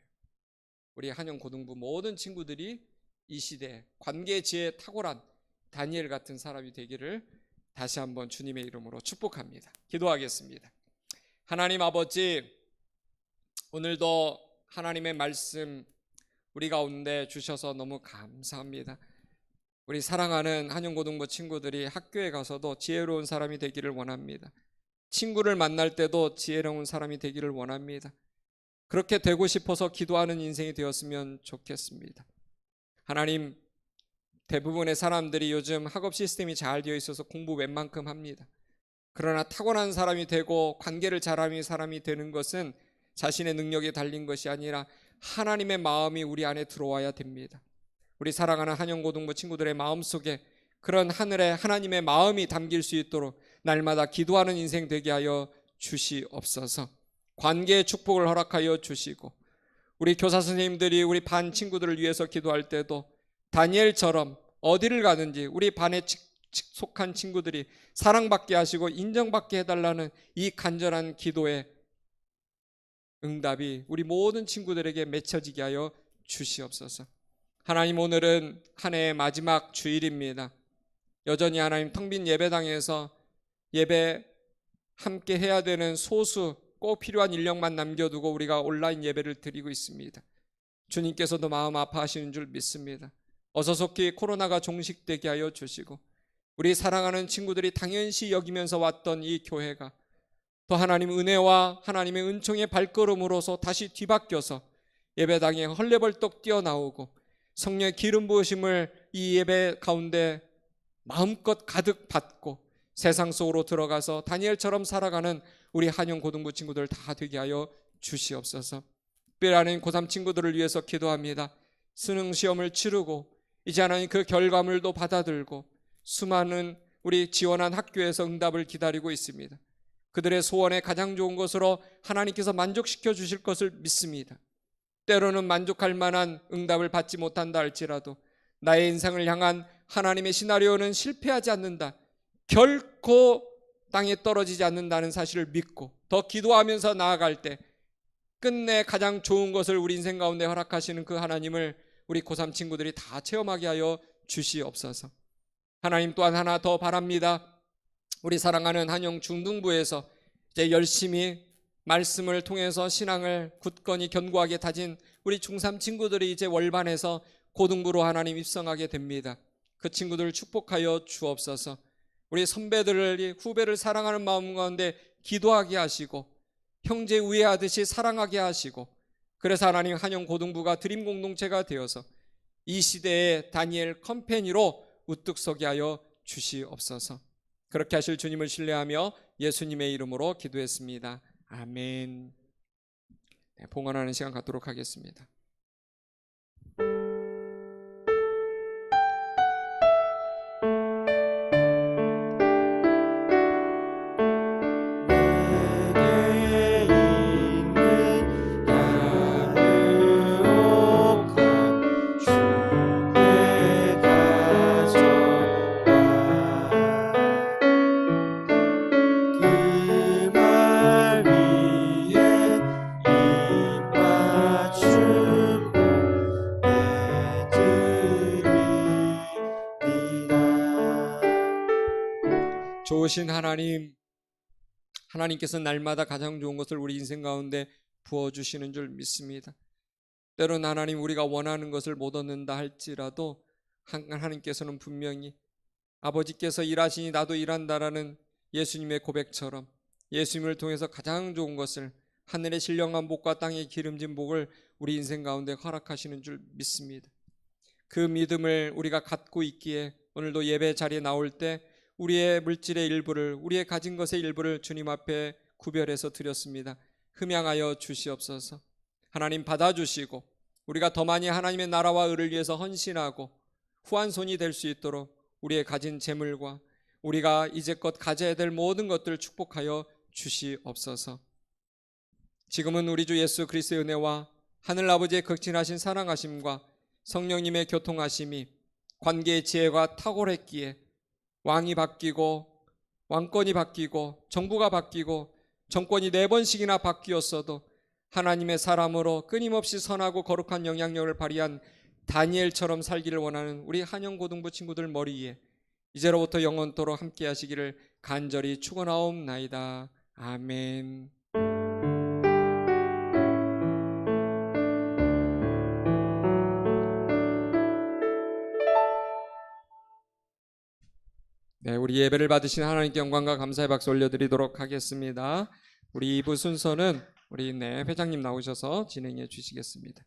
우리 한영 고등부 모든 친구들이 이 시대에 관계의 지혜에 탁월한 다니엘 같은 사람이 되기를 다시 한번 주님의 이름으로 축복합니다. 기도하겠습니다. 하나님 아버지, 오늘도 하나님의 말씀 우리 가운데 주셔서 너무 감사합니다. 우리 사랑하는 한영고등부 친구들이 학교에 가서도 지혜로운 사람이 되기를 원합니다. 친구를 만날 때도 지혜로운 사람이 되기를 원합니다. 그렇게 되고 싶어서 기도하는 인생이 되었으면 좋겠습니다. 하나님, 대부분의 사람들이 요즘 학업 시스템이 잘 되어 있어서 공부 웬만큼 합니다. 그러나 타고난 사람이 되고 관계를 잘하는 사람이 되는 것은 자신의 능력에 달린 것이 아니라 하나님의 마음이 우리 안에 들어와야 됩니다. 우리 사랑하는 한영고등부 친구들의 마음속에 그런 하늘에 하나님의 마음이 담길 수 있도록 날마다 기도하는 인생 되게 하여 주시옵소서. 관계의 축복을 허락하여 주시고, 우리 교사 선생님들이 우리 반 친구들을 위해서 기도할 때도 다니엘처럼 어디를 가든지 우리 반에 속한 친구들이 사랑받게 하시고 인정받게 해달라는 이 간절한 기도의 응답이 우리 모든 친구들에게 맺혀지게 하여 주시옵소서. 하나님, 오늘은 한 해의 마지막 주일입니다. 여전히 하나님 텅 빈 예배당에서 예배 함께 해야 되는 소수 꼭 필요한 인력만 남겨두고 우리가 온라인 예배를 드리고 있습니다. 주님께서도 마음 아파하시는 줄 믿습니다. 어서 속히 코로나가 종식되게 하여 주시고, 우리 사랑하는 친구들이 당연시 여기면서 왔던 이 교회가 또 하나님 은혜와 하나님의 은총의 발걸음으로서 다시 뒤바뀌어서 예배당에 헐레벌떡 뛰어나오고 성령의 기름 부으심을 이 예배 가운데 마음껏 가득 받고 세상 속으로 들어가서 다니엘처럼 살아가는 우리 한영고등부 친구들 다 되게 하여 주시옵소서. 특별히 하나님 고3 친구들을 위해서 기도합니다. 수능 시험을 치르고 이제 하나님 그 결과물도 받아들고 수많은 우리 지원한 학교에서 응답을 기다리고 있습니다. 그들의 소원에 가장 좋은 것으로 하나님께서 만족시켜 주실 것을 믿습니다. 때로는 만족할 만한 응답을 받지 못한다 할지라도 나의 인생을 향한 하나님의 시나리오는 실패하지 않는다, 결코 땅에 떨어지지 않는다는 사실을 믿고 더 기도하면서 나아갈 때 끝내 가장 좋은 것을 우리 인생 가운데 허락하시는 그 하나님을 우리 고3 친구들이 다 체험하게 하여 주시옵소서. 하나님 또한 하나 더 바랍니다. 우리 사랑하는 한영 중등부에서 이제 열심히 말씀을 통해서 신앙을 굳건히 견고하게 다진 우리 중3 친구들이 이제 월반에서 고등부로 하나님 입성하게 됩니다. 그 친구들을 축복하여 주옵소서. 우리 선배들을, 후배를 사랑하는 마음 가운데 기도하게 하시고 형제 우애하듯이 사랑하게 하시고, 그래서 하나님 한영 고등부가 드림 공동체가 되어서 이 시대의 다니엘 컴퍼니로 우뚝 서게 하여 주시옵소서. 그렇게 하실 주님을 신뢰하며 예수님의 이름으로 기도했습니다. 아멘. 네, 봉헌하는 시간 갖도록 하겠습니다. 좋으신 하나님, 하나님께서 날마다 가장 좋은 것을 우리 인생 가운데 부어주시는 줄 믿습니다. 때로는 하나님 우리가 원하는 것을 못 얻는다 할지라도 하나님께서는 분명히 아버지께서 일하시니 나도 일한다라는 예수님의 고백처럼 예수님을 통해서 가장 좋은 것을, 하늘의 신령한 복과 땅의 기름진 복을 우리 인생 가운데 허락하시는 줄 믿습니다. 그 믿음을 우리가 갖고 있기에 오늘도 예배 자리에 나올 때 우리의 물질의 일부를, 우리의 가진 것의 일부를 주님 앞에 구별해서 드렸습니다. 흠양하여 주시옵소서. 하나님 받아주시고 우리가 더 많이 하나님의 나라와 의를 위해서 헌신하고 후한손이 될 수 있도록 우리의 가진 재물과 우리가 이제껏 가져야 될 모든 것들을 축복하여 주시옵소서. 지금은 우리 주 예수 그리스도의 은혜와 하늘아버지의 극진하신 사랑하심과 성령님의 교통하심이, 관계의 지혜가 탁월했기에 왕이 바뀌고 왕권이 바뀌고 정부가 바뀌고 정권이 4번씩이나 바뀌었어도 하나님의 사람으로 끊임없이 선하고 거룩한 영향력을 발휘한 다니엘처럼 살기를 원하는 우리 한영고등부 친구들 머리에 이제로부터 영원토록 함께 하시기를 간절히 축원하옵나이다. 아멘. 네, 우리 예배를 받으신 하나님께 영광과 감사의 박수 올려드리도록 하겠습니다. 우리 2부 순서는 우리 회장님 나오셔서 진행해 주시겠습니다.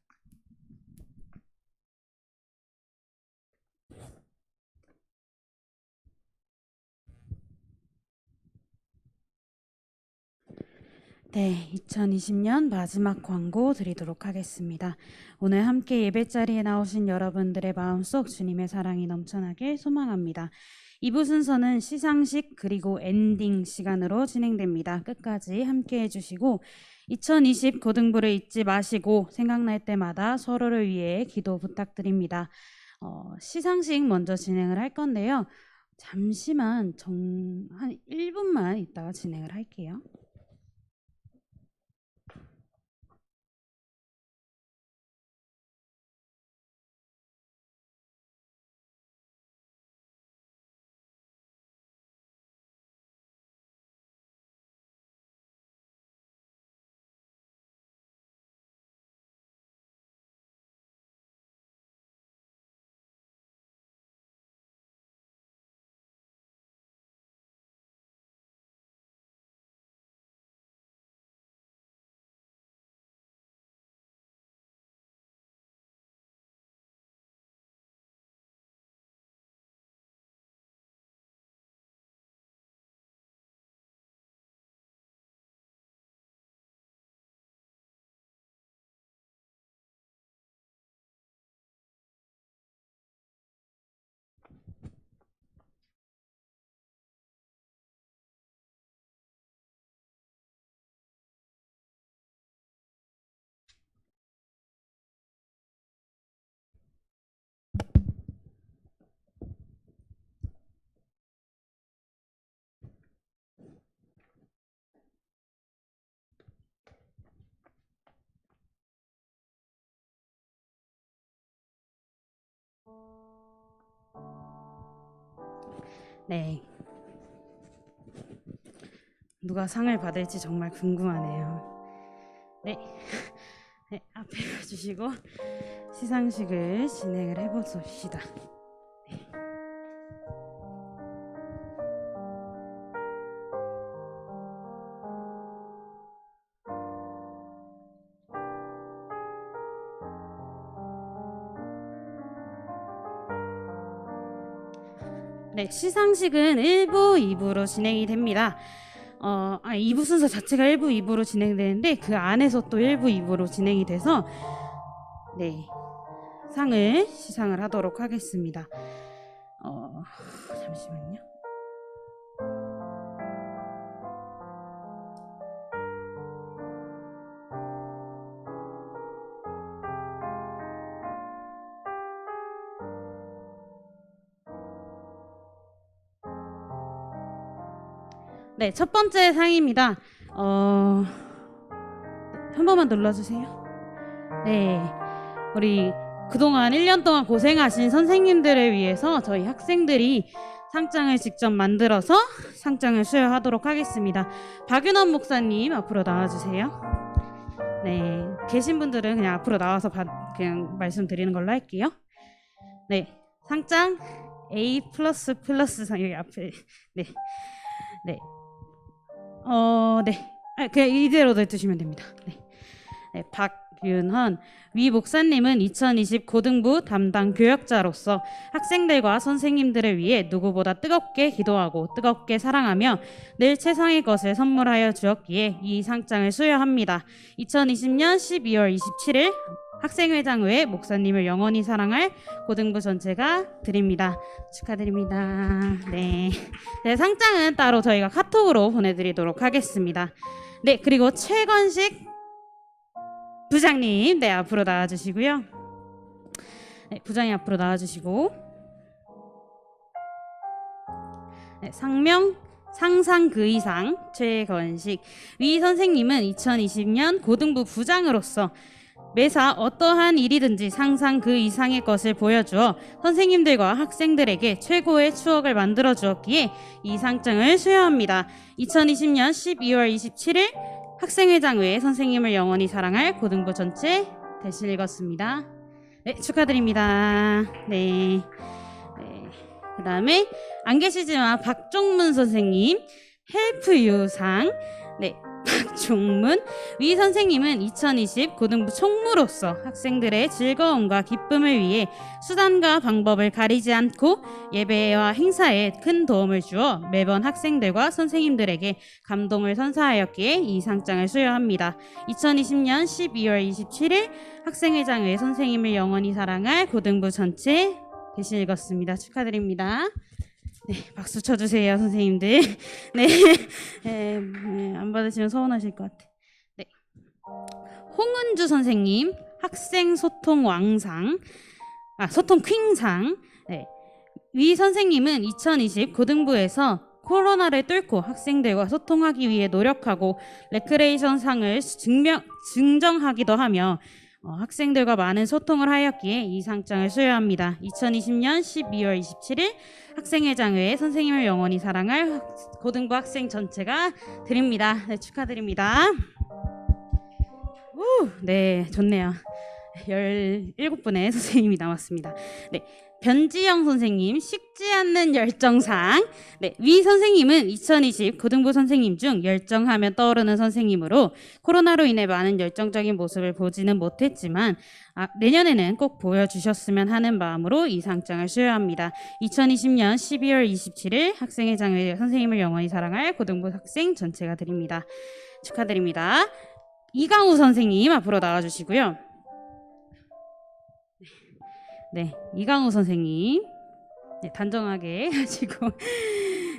네, 2020년 마지막 광고 드리도록 하겠습니다. 오늘 함께 예배자리에 나오신 여러분들의 마음속 주님의 사랑이 넘쳐나길 소망합니다. 2부 순서는 시상식 그리고 엔딩 시간으로 진행됩니다. 끝까지 함께 해주시고 2020 고등부를 잊지 마시고 생각날 때마다 서로를 위해 기도 부탁드립니다. 시상식 먼저 진행을 할 건데요. 잠시만 한 1분만 있다가 진행을 할게요. 네. 누가 상을 받을지 정말 궁금하네요. 네. 네, 앞에 가주시고 시상식을 진행을 해보십시다. 네, 시상식은 1부, 2부로 진행이 됩니다. 2부 순서 자체가 1부, 2부로 진행되는데 그 안에서 또 1부, 2부로 진행이 돼서 네, 상을 시상을 하도록 하겠습니다. 잠시만요. 네, 첫 번째 상입니다. 한 번만 눌러주세요. 네, 우리 그동안 1년 동안 고생하신 선생님들을 위해서 저희 학생들이 상장을 직접 만들어서 상장을 수여하도록 하겠습니다. 박윤원 목사님 앞으로 나와주세요. 네, 계신 분들은 그냥 앞으로 나와서 그냥 말씀드리는 걸로 할게요. 네, 상장 A++ 상 여기 앞에 네. 네. 그냥 이대로 놔두시면 됩니다. 네. 네, 박윤헌 위 목사님은 2020 고등부 담당 교역자로서 학생들과 선생님들을 위해 누구보다 뜨겁게 기도하고 뜨겁게 사랑하며 늘 최상의 것을 선물하여 주었기에 이 상장을 수여합니다. 2020년 12월 27일 학생회장 외에 목사님을 영원히 사랑할 고등부 전체가 드립니다. 축하드립니다. 네. 네, 상장은 따로 저희가 카톡으로 보내드리도록 하겠습니다. 네, 그리고 최건식 부장님, 네, 앞으로 나와주시고요. 네, 부장이 앞으로 나와주시고, 네, 상명 상상 그 이상 최건식 위 선생님은 2020년 고등부 부장으로서 매사 어떠한 일이든지 상상 그 이상의 것을 보여주어 선생님들과 학생들에게 최고의 추억을 만들어 주었기에 이 상장을 수여합니다. 2020년 12월 27일 학생회장 외에 선생님을 영원히 사랑할 고등부 전체 대신 읽었습니다. 네, 축하드립니다. 네. 그 다음에 안 계시지만 박종문 선생님 헬프유상. 네, 박종문 위 선생님은 2020 고등부 총무로서 학생들의 즐거움과 기쁨을 위해 수단과 방법을 가리지 않고 예배와 행사에 큰 도움을 주어 매번 학생들과 선생님들에게 감동을 선사하였기에 이 상장을 수여합니다. 2020년 12월 27일 학생회장 외 선생님을 영원히 사랑할 고등부 전체 대신 읽었습니다. 축하드립니다. 네, 박수 쳐주세요, 선생님들. 네, 안 받으시면 서운하실 것 같아. 네, 홍은주 선생님 학생 소통 왕상, 소통 퀸상. 네, 위 선생님은 2020 고등부에서 코로나를 뚫고 학생들과 소통하기 위해 노력하고 레크레이션 상을 증정하기도 하며 학생들과 많은 소통을 하였기에 이 상장을 수여합니다. 2020년 12월 27일 학생회장 외에 선생님을 영원히 사랑할 고등부 학생 전체가 드립니다. 네, 축하드립니다. 네, 좋네요. 17분의 선생님이 남았습니다. 네, 변지영 선생님 식지 않는 열정상. 네, 위 선생님은 2020 고등부 선생님 중 열정하면 떠오르는 선생님으로 코로나로 인해 많은 열정적인 모습을 보지는 못했지만 내년에는 꼭 보여주셨으면 하는 마음으로 이 상장을 수여합니다. 2020년 12월 27일 학생회장 외 선생님을 영원히 사랑할 고등부 학생 전체가 드립니다. 축하드립니다. 이강우 선생님 앞으로 나와주시고요. 네, 이강우 선생님, 네, 단정하게 하시고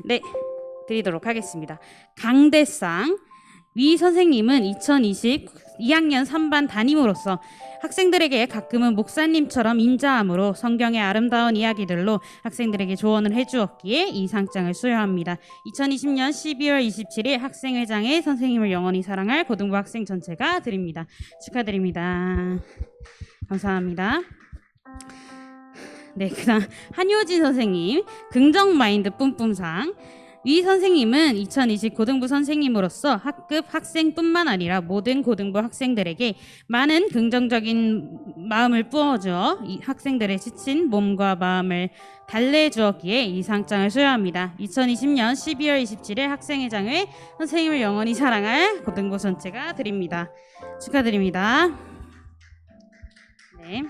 네, 드리도록 하겠습니다. 강대상 위 선생님은 2020 2학년 3반 담임으로서 학생들에게 가끔은 목사님처럼 인자함으로 성경의 아름다운 이야기들로 학생들에게 조언을 해주었기에 이 상장을 수여합니다. 2020년 12월 27일 학생회장의 선생님을 영원히 사랑할 고등부 학생 전체가 드립니다. 축하드립니다. 감사합니다. 네, 그다음 한효진 선생님 긍정 마인드 뿜뿜상. 위 선생님은 2020 고등부 선생님으로서 학급 학생뿐만 아니라 모든 고등부 학생들에게 많은 긍정적인 마음을 부어주어 이 학생들의 지친 몸과 마음을 달래주었기에 이 상장을 수여합니다. 2020년 12월 27일 학생회장회 선생님을 영원히 사랑할 고등부 전체가 드립니다. 축하드립니다. 네.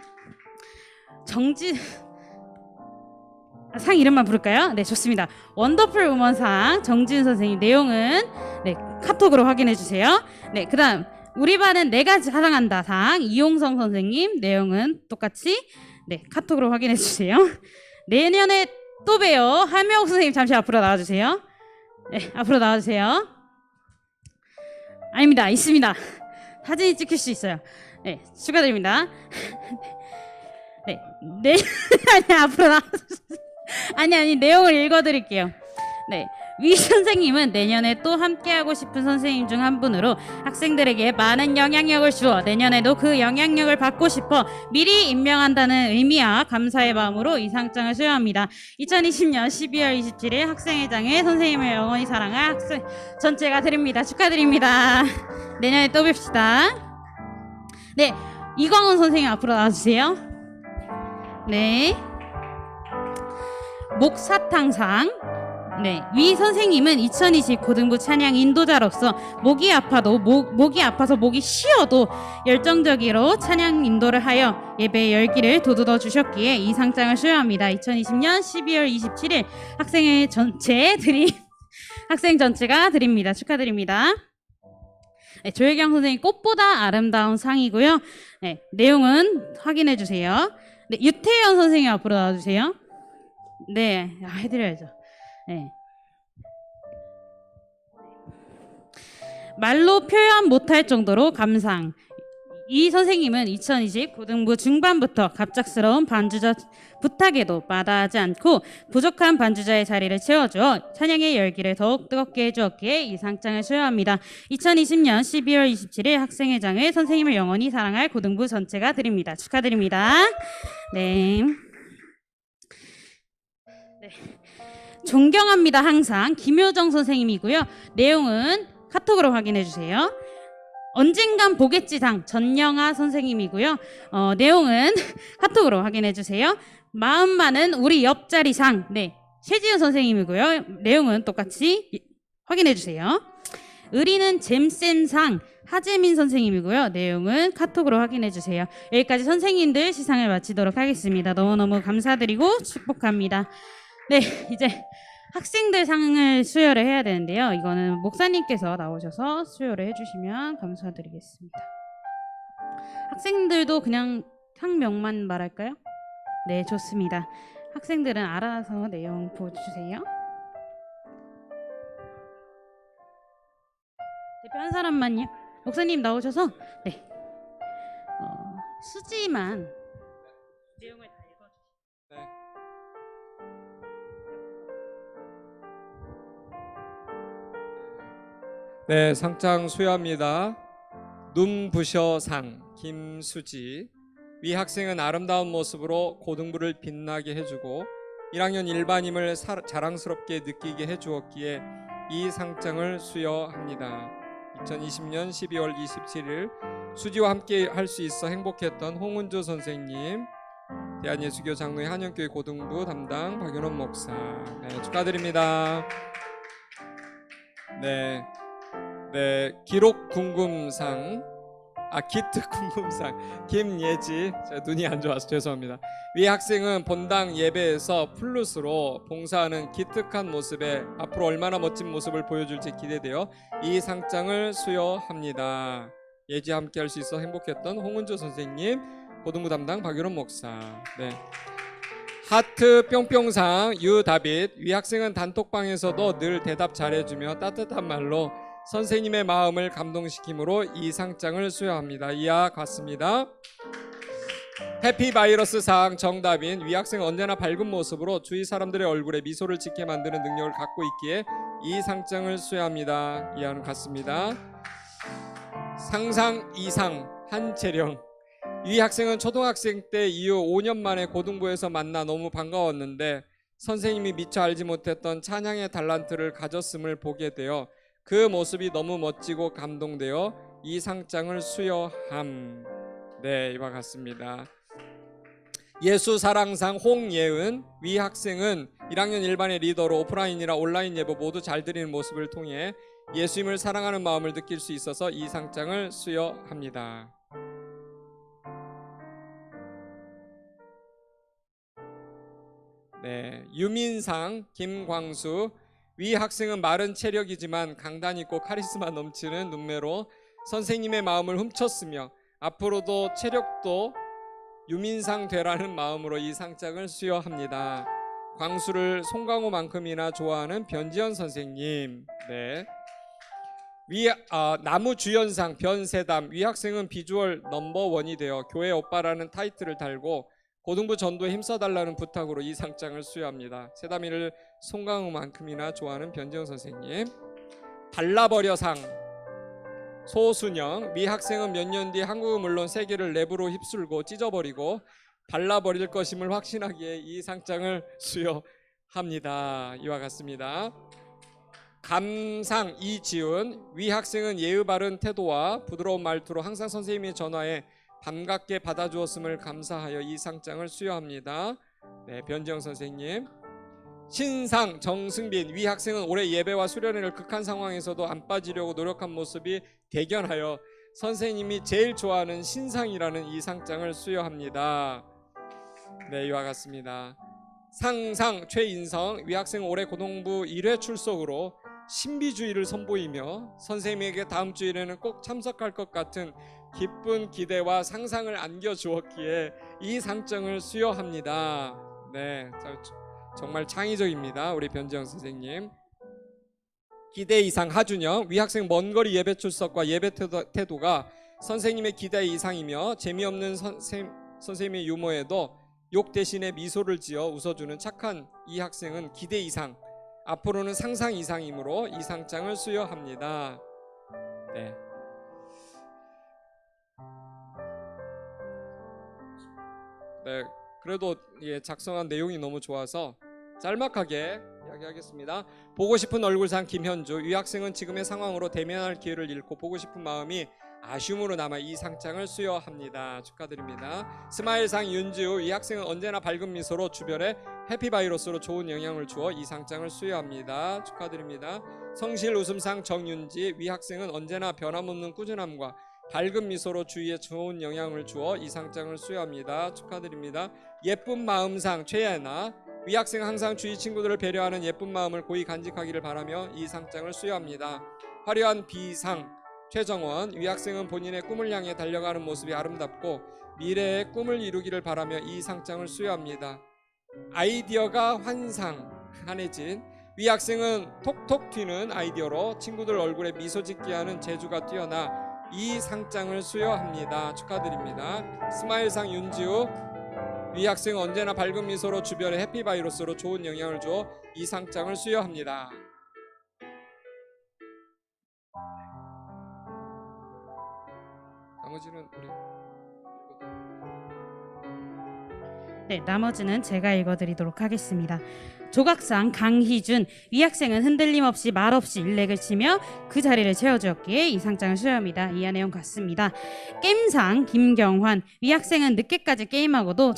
상 이름만 부를까요? 네, 좋습니다. 원더풀 우먼상 정지은 선생님. 내용은 네, 카톡으로 확인해 주세요. 네, 그다음 우리 반은 내가 사랑한다 상 이용성 선생님. 내용은 똑같이 네, 카톡으로 확인해 주세요. 내년에 또 봬요. 한명욱 선생님 잠시 앞으로 나와 주세요. 네, 앞으로 나와 주세요. 아닙니다. 있습니다. 사진이 찍힐 수 있어요. 네, 축하드립니다. 네, 아니 앞으로 나와 주세요. 아니 내용을 읽어드릴게요. 네, 위 선생님은 내년에 또 함께하고 싶은 선생님 중 한 분으로 학생들에게 많은 영향력을 주어 내년에도 그 영향력을 받고 싶어 미리 임명한다는 의미와 감사의 마음으로 이 상장을 수여합니다. 2020년 12월 27일 학생회장에 선생님을 영원히 사랑할 학생 전체가 드립니다. 축하드립니다. 내년에 또 뵙시다. 네, 이광훈 선생님 앞으로 나와주세요. 네. 목사탕상. 네, 위 선생님은 2020 고등부 찬양 인도자로서 목이 아파서 목이 쉬어도 열정적으로 찬양 인도를 하여 예배의 열기를 돋워 주셨기에 이 상장을 수여합니다. 2020년 12월 27일 학생 전체가 드립니다. 축하드립니다. 네, 조혜경 선생님 꽃보다 아름다운 상이고요. 네, 내용은 확인해 주세요. 네, 유태현 선생님 앞으로 나와주세요. 네, 해드려야죠. 네. 말로 표현 못할 정도로 감상. 이 선생님은 2020 고등부 중반부터 갑작스러운 반주자 부탁에도 마다하지 않고 부족한 반주자의 자리를 채워주어 찬양의 열기를 더욱 뜨겁게 해주었기에 이 상장을 수여합니다. 2020년 12월 27일 학생회장회 선생님을 영원히 사랑할 고등부 전체가 드립니다. 축하드립니다. 네. 네. 존경합니다. 항상 김효정 선생님이고요. 내용은 카톡으로 확인해 주세요. 언젠간 보겠지상 전영아 선생님이고요. 내용은 카톡으로 확인해 주세요. 마음 많은 우리 옆자리상 네, 최지은 선생님이고요. 내용은 똑같이 확인해 주세요. 의리는 잼쌤상 하재민 선생님이고요. 내용은 카톡으로 확인해 주세요. 여기까지 선생님들 시상을 마치도록 하겠습니다. 너무너무 감사드리고 축복합니다. 네, 이제 학생들 상을 수여를 해야 되는데요. 이거는 목사님께서 나오셔서 수여를 해주시면 감사드리겠습니다. 학생들도 그냥 상명만 말할까요? 네, 좋습니다. 학생들은 알아서 내용 보여주세요. 대표 한 사람만요. 목사님 나오셔서 네, 수지만 내용을 다 읽어주세요. 네. 네, 상장 수여합니다. 눈부셔상 김수지. 위 학생은 아름다운 모습으로 고등부를 빛나게 해주고 1학년 일반임을 자랑스럽게 느끼게 해주었기에 이 상장을 수여합니다. 2020년 12월 27일 수지와 함께 할 수 있어 행복했던 홍은조 선생님, 대한예수교 장로회 한영교회 고등부 담당 박윤원 목사. 네, 축하드립니다. 네. 네, 기록 궁금상, 기트 궁금상 김예지. 제가 눈이 안 좋아서 죄송합니다. 위 학생은 본당 예배에서 플룻으로 봉사하는 기특한 모습에 앞으로 얼마나 멋진 모습을 보여줄지 기대되어 이 상장을 수여합니다. 예지와 함께 할 수 있어 행복했던 홍은조 선생님, 고등부 담당 박윤원 목사. 네. 하트 뿅뿅상 유다빗. 위 학생은 단톡방에서도 늘 대답 잘해주며 따뜻한 말로 선생님의 마음을 감동시킴으로 이 상장을 수여합니다. 이와 같습니다. 해피바이러스상 정다빈. 위 학생 언제나 밝은 모습으로 주위 사람들의 얼굴에 미소를 짓게 만드는 능력을 갖고 있기에 이 상장을 수여합니다. 이와는 같습니다. 상상 이상 한채령. 이 학생은 초등학생 때 이후 5년 만에 고등부에서 만나 너무 반가웠는데 선생님이 미처 알지 못했던 찬양의 달란트를 가졌음을 보게 되어 그 모습이 너무 멋지고 감동되어 이 상장을 수여함. 네, 이와 같습니다. 예수사랑상 홍예은. 위 학생은 1학년 일반의 리더로 오프라인이나 온라인 예배 모두 잘 드리는 모습을 통해 예수님을 사랑하는 마음을 느낄 수 있어서 이 상장을 수여합니다. 네, 유민상 김광수. 위 학생은 마른 체력이지만 강단 있고 카리스마 넘치는 눈매로 선생님의 마음을 훔쳤으며 앞으로도 체력도 유민상 되라는 마음으로 이 상장을 수여합니다. 광수를 송강호만큼이나 좋아하는 변지현 선생님. 네. 나무 주연상 변세담. 위 학생은 비주얼 넘버원이 되어 교회 오빠라는 타이틀을 달고 고등부 전도에 힘써달라는 부탁으로 이 상장을 수여합니다. 세담이를 송강호만큼이나 좋아하는 변지현 선생님. 발라버려상 소순영. 미 학생은 몇 년 뒤 한국은 물론 세계를 랩으로 휩쓸고 찢어버리고 발라버릴 것임을 확신하기에 이 상장을 수여합니다. 이와 같습니다. 감상 이지훈. 위 학생은 예의 바른 태도와 부드러운 말투로 항상 선생님의 전화에 반갑게 받아주었음을 감사하여 이 상장을 수여합니다. 네, 변지영 선생님. 신상 정승빈. 위 학생은 올해 예배와 수련회를 극한 상황에서도 안 빠지려고 노력한 모습이 대견하여 선생님이 제일 좋아하는 신상이라는 이 상장을 수여합니다. 네, 이와 같습니다. 상상 최인성. 위 학생은 올해 고등부 1회 출석으로 신비주의를 선보이며 선생님에게 다음 주일에는 꼭 참석할 것 같은 기쁜 기대와 상상을 안겨주었기에 이 상장을 수여합니다. 네, 정말 창의적입니다. 우리 변지영 선생님. 기대 이상 하준영. 위 학생 먼 거리 예배 출석과 예배 태도가 선생님의 기대 이상이며 재미없는 선생님의 유머에도 욕 대신에 미소를 지어 웃어주는 착한 이 학생은 기대 이상, 앞으로는 상상 이상이므로 이 상장을 수여합니다. 네. 네, 그래도 작성한 내용이 너무 좋아서 짤막하게 이야기하겠습니다. 보고 싶은 얼굴상 김현주. 이 학생은 지금의 상황으로 대면할 기회를 잃고 보고 싶은 마음이 아쉬움으로 남아 이 상장을 수여합니다. 축하드립니다. 스마일상 윤지우. 이 학생은 언제나 밝은 미소로 주변에 해피바이러스로 좋은 영향을 주어 이 상장을 수여합니다. 축하드립니다. 성실 웃음상 정윤지. 위 학생은 언제나 변함없는 꾸준함과 밝은 미소로 주위에 좋은 영향을 주어 이 상장을 수여합니다. 축하드립니다. 예쁜 마음상 최예나. 위 학생은 항상 주위 친구들을 배려하는 예쁜 마음을 고이 간직하기를 바라며 이 상장을 수여합니다. 화려한 비상 최정원. 위 학생은 본인의 꿈을 향해 달려가는 모습이 아름답고 미래의 꿈을 이루기를 바라며 이 상장을 수여합니다. 아이디어가 환상 한혜진. 위 학생은 톡톡 튀는 아이디어로 친구들 얼굴에 미소 짓게 하는 재주가 뛰어나 이 상장을 수여합니다. 축하드립니다. 스마일상 윤지우. 위 학생은 언제나 밝은 미소로 주변에 해피바이러스로 좋은 영향을 주어 이 상장을 수여합니다. 나머지는 우리 네, 나머지는 제가 읽어드리도록 하겠습니다. 조각상 강희준. 위 학생은 흔들림 없이 말 없이 일렉을 치며 그 자리를 채워주었기에 이 상장을 수여합니다. 이하 내용 같습니다. 게임상 김경환. 위 학생은 늦게까지 게임하고도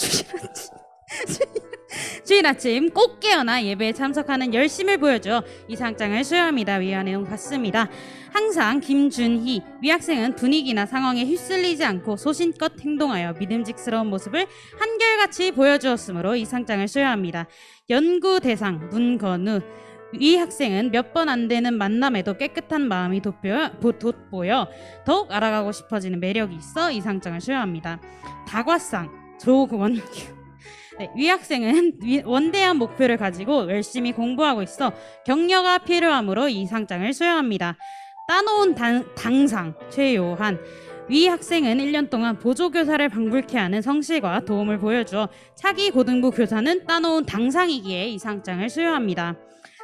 주일 아침 꼭 깨어나 예배에 참석하는 열심을 보여줘 이 상장을 수여합니다. 위와 내용 같습니다. 항상 김준희. 위 학생은 분위기나 상황에 휩쓸리지 않고 소신껏 행동하여 믿음직스러운 모습을 한결같이 보여주었으므로 이 상장을 수여합니다. 연구 대상 문건우. 위 학생은 몇 번 안 되는 만남에도 깨끗한 마음이 돋보여 더욱 알아가고 싶어지는 매력이 있어 이 상장을 수여합니다. 다과상 조원규. 네, 위 학생은 원대한 목표를 가지고 열심히 공부하고 있어 격려가 필요하므로 이 상장을 수여합니다. 따놓은 당상 최요한. 위 학생은 1년 동안 보조교사를 방불케 하는 성실과 도움을 보여주어 차기 고등부 교사는 따놓은 당상이기에 이 상장을 수여합니다.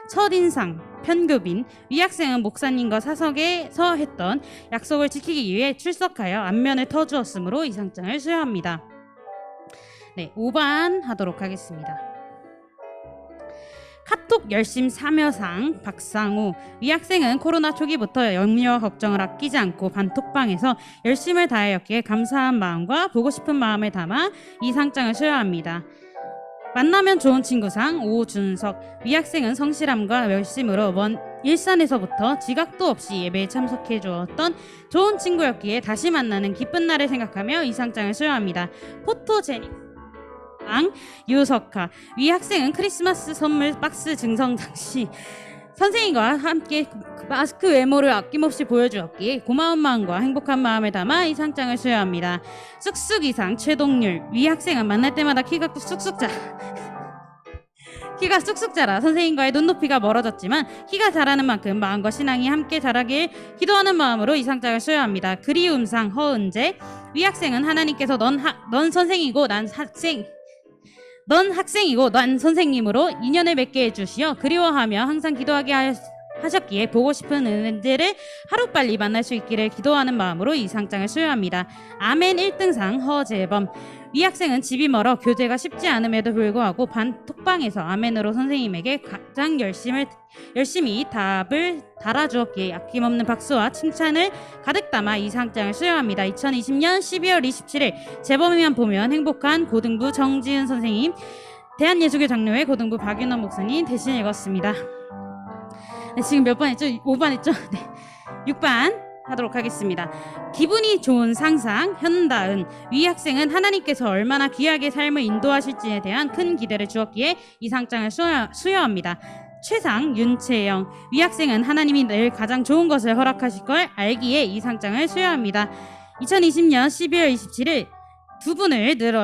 첫인상, 편급인, 위 학생은 목사님과 사석에서 했던 약속을 지키기 위해 출석하여 안면을 터주었으므로 이 상장을 수여합니다. 네, 5반 하도록 하겠습니다. 카톡 열심 참여상 박상우. 위 학생은 코로나 초기부터 염려와 걱정을 아끼지 않고 반톡방에서 열심을 다하였기에 감사한 마음과 보고 싶은 마음을 담아 이 상장을 수여합니다. 만나면 좋은 친구상 오준석. 위 학생은 성실함과 열심으로 먼 일산에서부터 지각도 없이 예배에 참석해 주었던 좋은 친구였기에 다시 만나는 기쁜 날을 생각하며 이 상장을 수여합니다. 포토제닉 유석하. 위 학생은 크리스마스 선물 박스 증정 당시 선생님과 함께 마스크 외모를 아낌없이 보여주었기에 고마운 마음과 행복한 마음을 담아 이 상장을 수여합니다. 쑥쑥 이상 최동률. 위 학생은 만날 때마다 키가 쑥쑥 자라 선생님과의 눈높이가 멀어졌지만 키가 자라는 만큼 마음과 신앙이 함께 자라길 기도하는 마음으로 이 상장을 수여합니다. 그리움상 허은재. 위 학생은 하나님께서 넌 학생이고 난 선생님으로 인연을 맺게 해주시어 그리워하며 항상 기도하게 하셨기에 보고 싶은 은혜들을 하루빨리 만날 수 있기를 기도하는 마음으로 이 상장을 수여합니다. 아멘 1등상 허재범. 이 학생은 집이 멀어 교제가 쉽지 않음에도 불구하고 톡방에서 아멘으로 선생님에게 가장 열심히 답을 달아주었기에 아낌없는 박수와 칭찬을 가득 담아 이 상장을 수여합니다. 2020년 12월 27일 재범이만 보면 행복한 고등부 정지은 선생님, 대한예수교 장로회 고등부 박윤원 목사님 대신 읽었습니다. 네, 지금 몇 반 했죠? 5반 했죠? 네. 6반 하도록 하겠습니다. 기분이 좋은 상상 현다은. 위 학생은 하나님께서 얼마나 귀하게 삶을 인도하실지에 대한 큰 기대를 주었기에 이 상장을 수여합니다. 최상 윤채영. 위 학생은 하나님이 늘 가장 좋은 것을 허락하실 걸 알기에 이 상장을 수여합니다. 2020년 12월 27일 두 분을 늘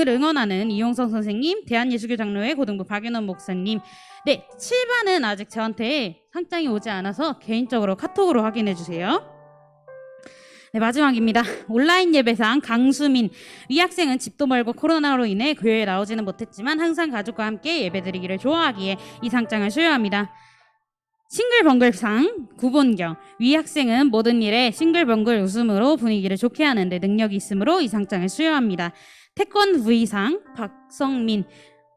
응원하는 이용성 선생님, 대한예수교 장로회 고등부 박윤원 목사님. 네, 7반은 아직 저한테 상장이 오지 않아서 개인적으로 카톡으로 확인해 주세요. 네, 마지막입니다. 온라인 예배상 강수민. 위 학생은 집도 멀고 코로나로 인해 교회에 나오지는 못했지만 항상 가족과 함께 예배드리기를 좋아하기에 이 상장을 수여합니다. 싱글벙글상 구본경. 위 학생은 모든 일에 싱글벙글 웃음으로 분위기를 좋게 하는데 능력이 있으므로 이 상장을 수여합니다. 태권브이상 박성민.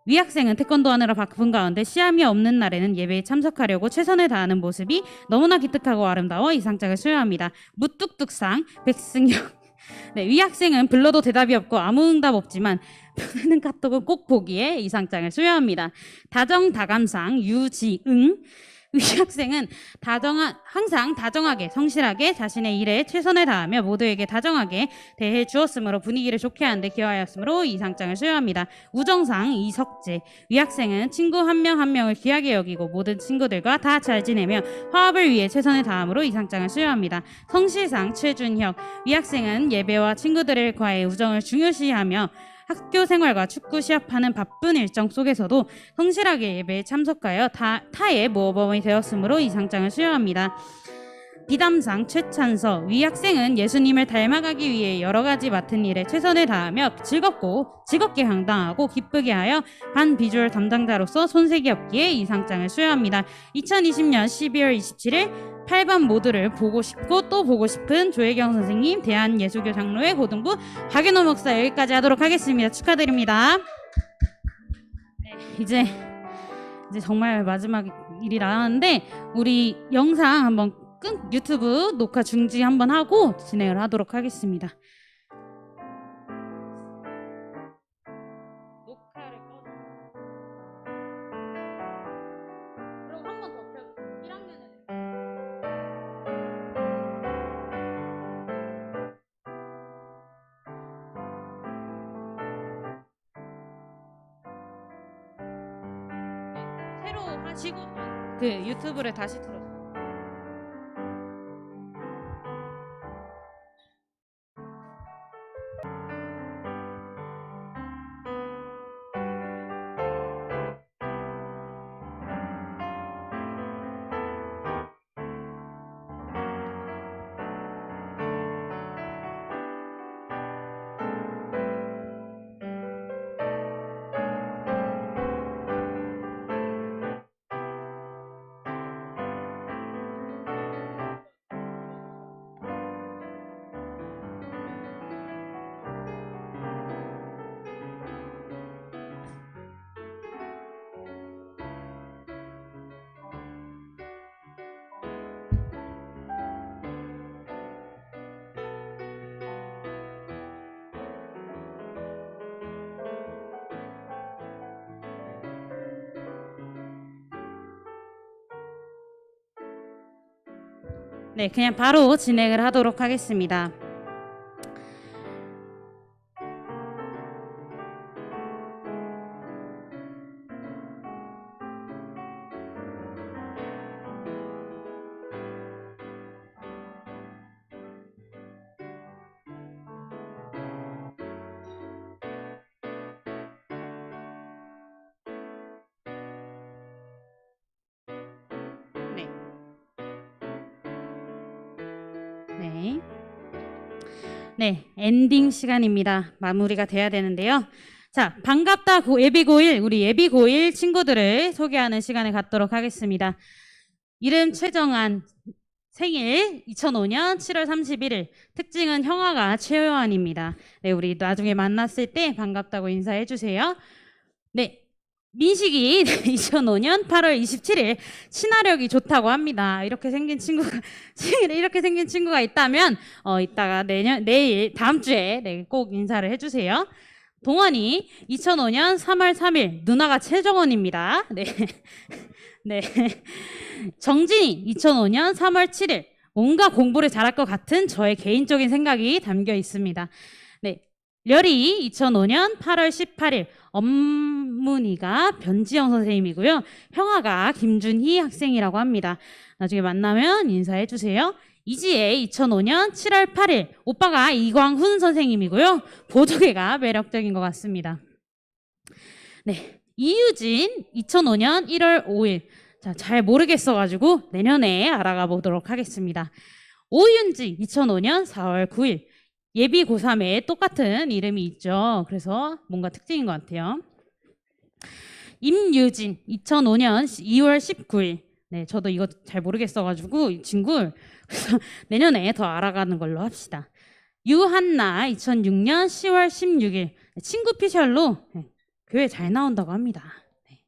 위 학생은 태권도 하느라 바쁜 가운데 시험이 없는 날에는 예배에 참석하려고 최선을 다하는 모습이 너무나 기특하고 아름다워 이 상장을 수여합니다. 무뚝뚝상 백승영. 네, 위 학생은 불러도 대답이 없고 아무 응답 없지만 보내는 카톡은 꼭 보기에 이 상장을 수여합니다. 다정다감상 유지응. 위 학생은 항상 다정하게 성실하게 자신의 일에 최선을 다하며 모두에게 다정하게 대해 주었으므로 분위기를 좋게 하는데 기여하였으므로 이 상장을 수여합니다. 우정상 이석재. 위 학생은 친구 한 명 한 명을 귀하게 여기고 모든 친구들과 다 잘 지내며 화합을 위해 최선을 다함으로 이 상장을 수여합니다. 성실상 최준혁. 위 학생은 예배와 친구들과의 우정을 중요시하며 학교 생활과 축구 시합하는 바쁜 일정 속에서도 성실하게 예배에 참석하여 타의 모범이 되었으므로 이 상장을 수여합니다. 비담상 최찬서. 위 학생은 예수님을 닮아가기 위해 여러 가지 맡은 일에 최선을 다하며 즐겁게 감당하고 기쁘게 하여 반 비주얼 담당자로서 손색이 없기에 이 상장을 수여합니다. 2020년 12월 27일 8반 모두를 보고 싶고 또 보고 싶은 조혜경 선생님, 대한예수교 장로회 고등부 박윤호 목사 여기까지 하도록 하겠습니다. 축하드립니다. 네, 이제 정말 마지막 일이라 하는데 우리 영상 한번 유튜브 녹화 중지 한번 하고 진행을 하도록 하겠습니다. 녹화를 꺼. 그럼 한 번 더 켜. 1학년에. 새로 하시고 그 유튜브를 다시 틀어. 네, 그냥 바로 진행을 하도록 하겠습니다. 네. 네. 네, 엔딩 시간입니다. 마무리가 돼야 되는데요. 자, 반갑다 예비고1, 우리 예비고1 친구들을 소개하는 시간을 갖도록 하겠습니다. 이름 최정한, 생일 2005년 7월 31일, 특징은 형아가 최요한입니다. 네, 우리 나중에 만났을 때 반갑다고 인사해 주세요. 네, 민식이 2005년 8월 27일 친화력이 좋다고 합니다. 이렇게 생긴 친구가 있다면 이따가 내일 다음 주에 네, 꼭 인사를 해주세요. 동원이 2005년 3월 3일 누나가 최정원입니다. 네. 네. 정진이 2005년 3월 7일 뭔가 공부를 잘할 것 같은 저의 개인적인 생각이 담겨 있습니다. 네. 렬이 2005년 8월 18일 엄문이가 변지영 선생님이고요. 형아가 김준희 학생이라고 합니다. 나중에 만나면 인사해 주세요. 이지혜 2005년 7월 8일 오빠가 이광훈 선생님이고요. 보조개가 매력적인 것 같습니다. 네, 이유진 2005년 1월 5일 자, 잘 모르겠어가지고 내년에 알아가 보도록 하겠습니다. 오윤지 2005년 4월 9일 예비 고3에 똑같은 이름이 있죠. 그래서 뭔가 특징인 것 같아요. 임유진 2005년 2월 19일 네, 저도 이거 잘 모르겠어가지고 이 친구 그래서 내년에 더 알아가는 걸로 합시다. 유한나 2006년 10월 16일 친구 피셜로 네, 교회 잘 나온다고 합니다. 네.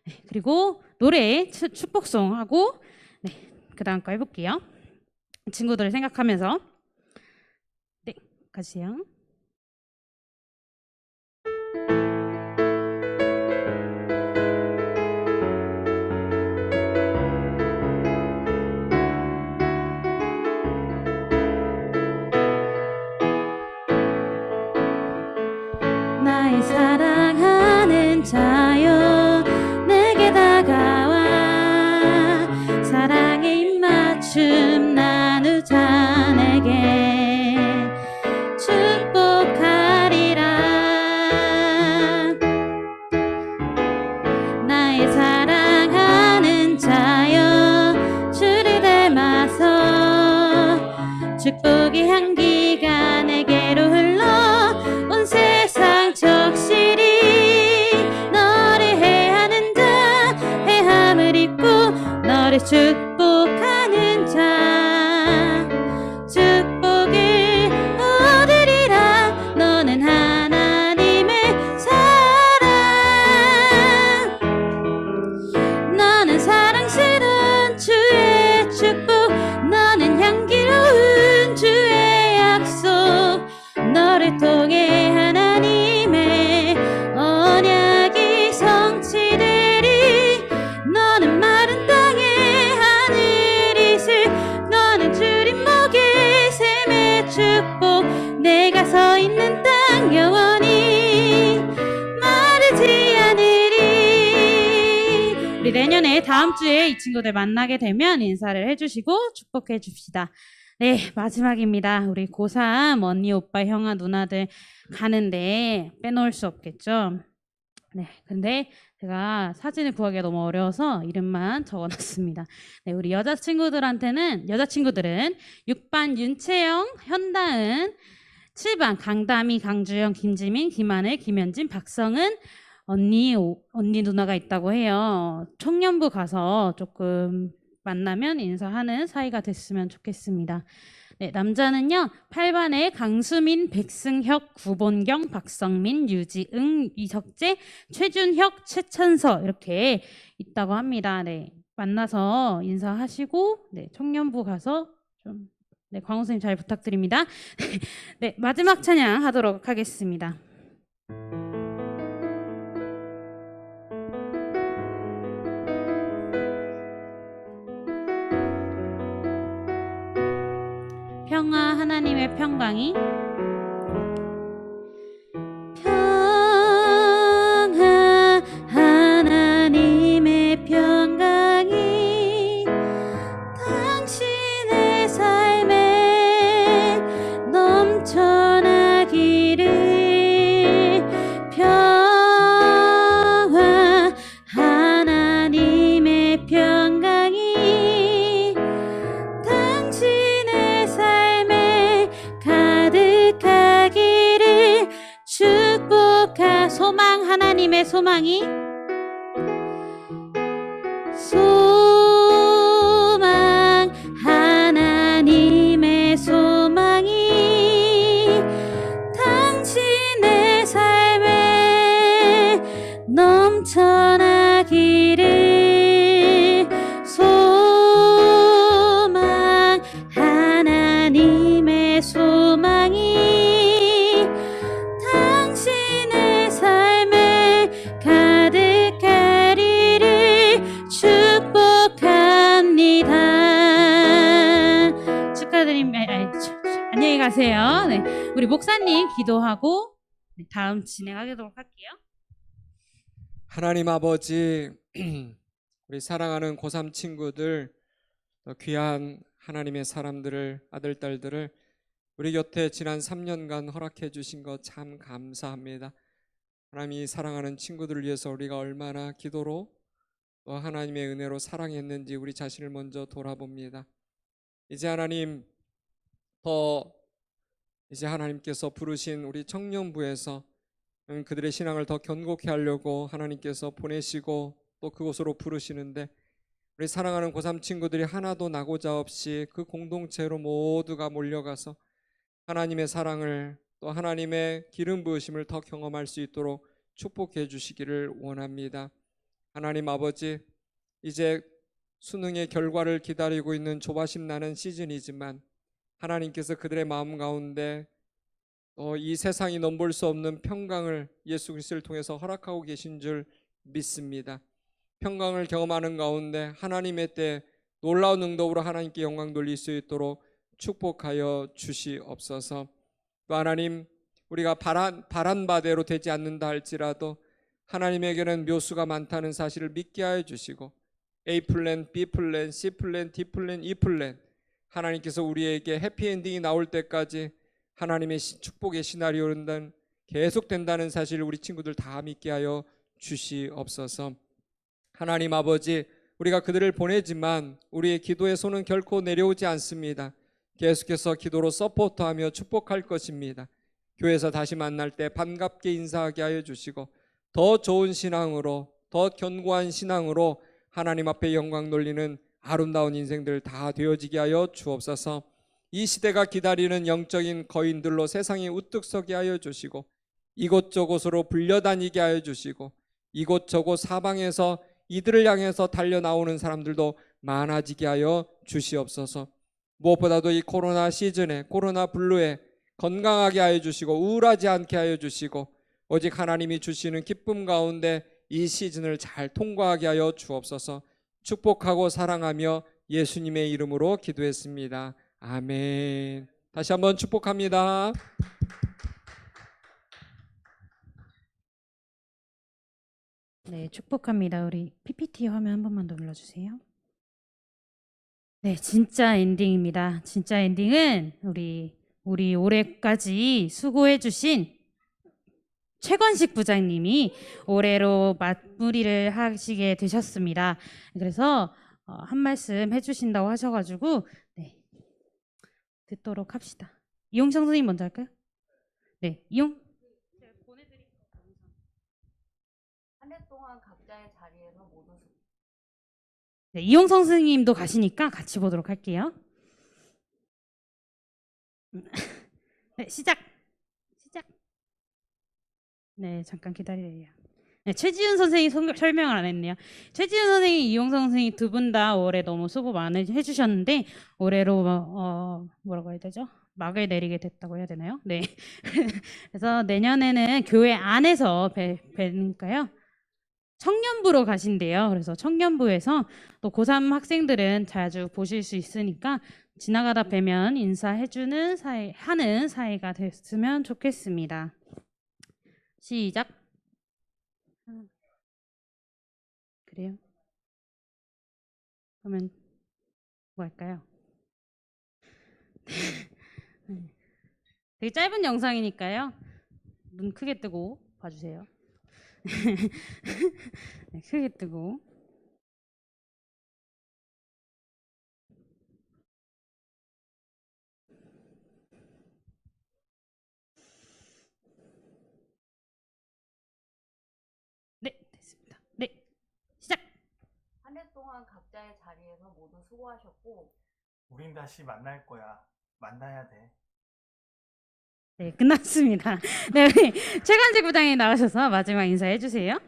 네, 그리고 노래 축복송 하고 네, 그 다음 거 해볼게요. 친구들을 생각하면서 네, 가세요. 나의 사랑하는 자여 내게 다가와 사랑의 입맞춤 나누자 내게 축복하리라 나의 사랑하는 자여 주를 닮아서 축복의 향기가 내게로 흘러 온 세상 적실히 너를 해하는 자 해함을 입고 너를 축복하는 자 축복을 얻으리라 너는 하나님의 사랑 너는 사랑스러운 주의 축복 너는 향기로운 주의 약속 너를 통해 하나님의 언약이 성취되리 너는 마른 땅에 하늘이 슬 너는 주님 목에 샘의 축복 내가 서 있는 땅 영원히 마르지 않으리 우리 내년에 다음 주에 이 친구들 만나게 되면 인사를 해주시고 축복해 줍시다. 네, 마지막입니다. 우리 고3 언니, 오빠, 형아, 누나들 가는데 빼놓을 수 없겠죠. 네, 근데 제가 사진을 구하기가 너무 어려워서 이름만 적어놨습니다. 네, 우리 여자친구들은 6반 윤채영, 현다은, 7반 강다미, 강주영, 김지민, 김하늘, 김현진, 박성은 언니 누나가 있다고 해요. 청년부 가서 조금 만나면 인사하는 사이가 됐으면 좋겠습니다. 네, 남자는요 8반에 강수민, 백승혁, 구본경, 박성민, 유지응, 이석재, 최준혁, 최찬서 이렇게 있다고 합니다. 네, 만나서 인사하시고 네, 청년부 가서 좀 네, 광호 선생님 잘 부탁드립니다. 네, 마지막 찬양 하도록 하겠습니다. 하나님의 평강이 하나님의 평강이 당신의 삶에 넘쳐나기를 하나님의 평강이 당신의 삶에 가득하기를 소망 하나님의 소망이 하나님의 소망이 당신의 삶에 넘쳐나기를 하나님의 소망이 당신의 삶에 가득하리를 축복합니다. 축하드립니다. 안녕히 가세요. 네, 우리 목사님 기도하고 다음 진행하도록 할게요. 하나님 아버지, 우리 사랑하는 고3 친구들, 귀한 하나님의 사람들을, 아들, 딸들을 우리 곁에 지난 3년간 허락해 주신 것 참 감사합니다. 하나님이 사랑하는 친구들을 위해서 우리가 얼마나 기도로 또 하나님의 은혜로 사랑했는지 우리 자신을 먼저 돌아봅니다. 이제 하나님, 이제 하나님께서 부르신 우리 청년부에서 그들의 신앙을 더 견고케 하려고 하나님께서 보내시고 또 그곳으로 부르시는데, 우리 사랑하는 고3 친구들이 하나도 나고자 없이 그 공동체로 모두가 몰려가서 하나님의 사랑을 또 하나님의 기름 부으심을 더 경험할 수 있도록 축복해 주시기를 원합니다. 하나님 아버지, 이제 수능의 결과를 기다리고 있는 조바심 나는 시즌이지만 하나님께서 그들의 마음 가운데 이 세상이 넘볼 수 없는 평강을 예수 그리스도를 통해서 허락하고 계신 줄 믿습니다. 평강을 경험하는 가운데 하나님의 때 놀라운 응답으로 하나님께 영광 돌릴 수 있도록 축복하여 주시옵소서. 또 하나님, 우리가 바란 바대로 되지 않는다 할지라도 하나님에게는 묘수가 많다는 사실을 믿게 하여 주시고 A 플랜, B 플랜, C 플랜, D 플랜, E 플랜, 하나님께서 우리에게 해피엔딩이 나올 때까지 하나님의 축복의 시나리오는 계속된다는 사실을 우리 친구들 다 믿게 하여 주시옵소서. 하나님 아버지, 우리가 그들을 보내지만 우리의 기도의 손은 결코 내려오지 않습니다. 계속해서 기도로 서포트하며 축복할 것입니다. 교회에서 다시 만날 때 반갑게 인사하게 하여 주시고 더 좋은 신앙으로, 더 견고한 신앙으로 하나님 앞에 영광 돌리는 아름다운 인생들 다 되어지게 하여 주옵소서. 이 시대가 기다리는 영적인 거인들로 세상이 우뚝 서게 하여 주시고 이곳저곳으로 불려다니게 하여 주시고 이곳저곳 사방에서 이들을 향해서 달려나오는 사람들도 많아지게 하여 주시옵소서. 무엇보다도 이 코로나 시즌에, 코로나 블루에 건강하게 하여 주시고 우울하지 않게 하여 주시고 오직 하나님이 주시는 기쁨 가운데 이 시즌을 잘 통과하게 하여 주옵소서. 축복하고 사랑하며 예수님의 이름으로 기도했습니다. 아멘. 다시 한번 축복합니다. 네, 축복합니다. 우리 PPT 화면 한 번만 더 눌러주세요. 네, 진짜 엔딩입니다. 진짜 엔딩은 우리 올해까지 수고해주신 최건식 부장님이 올해로 마무리를 하시게 되셨습니다. 그래서 한 말씀 해주신다고 하셔가지고 네, 듣도록 합시다. 이용성 선생님 먼저 할까요? 네, 한 해 동안 각자의 자리에서 모두 네, 이용성 선생님도 가시니까 같이 보도록 할게요. 네, 시작. 네, 잠깐 기다려요. 네, 최지훈 선생님 설명을 안 했네요. 최지훈 선생님, 이용성 선생님 두 분 다 올해 너무 수고 많이 해주셨는데 올해로 뭐라고 해야 되죠? 막을 내리게 됐다고 해야 되나요? 네. 그래서 내년에는 교회 안에서 뵈니까요. 청년부로 가신대요. 그래서 청년부에서 또 고3 학생들은 자주 보실 수 있으니까 지나가다 뵈면 인사해주는 사이, 하는 사이가 됐으면 좋겠습니다. 시작. 그래요? 그러면 뭐 할까요? 되게 짧은 영상이니까요. 눈 크게 뜨고 봐주세요. 네, 크게 뜨고. 네, 됐습니다. 네, 시작. 한 해 동안 각자의 자리에서 모두 수고하셨고 우린 다시 만날 거야. 만나야 돼. 네, 끝났습니다. 네, 우리 최간직 부장님 나오셔서 마지막 인사해 주세요.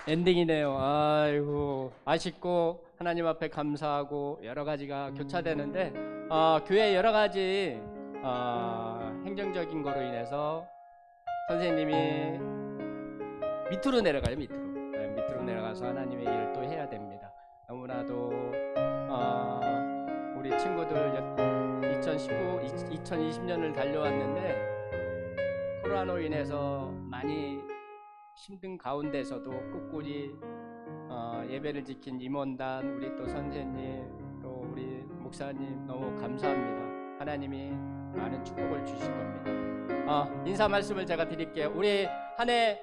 엔딩이네요. 아이고 아쉽고 하나님 앞에 감사하고 여러 가지가 교차되는데 교회 여러 가지 행정적인 거로 인해서 선생님이 밑으로 내려가요. 밑으로 내려가서 하나님의 일을 또 해야 됩니다. 너무나도 우리 친구들 2020년을 달려왔는데 코로나로 인해서 많이 힘든 가운데서도 꿋꿋이 예배를 지킨 임원단, 우리 또 선생님, 또 우리 목사님 너무 감사합니다. 하나님이 많은 축복을 주실 겁니다. 인사 말씀을 제가 드릴게요. 우리 한 해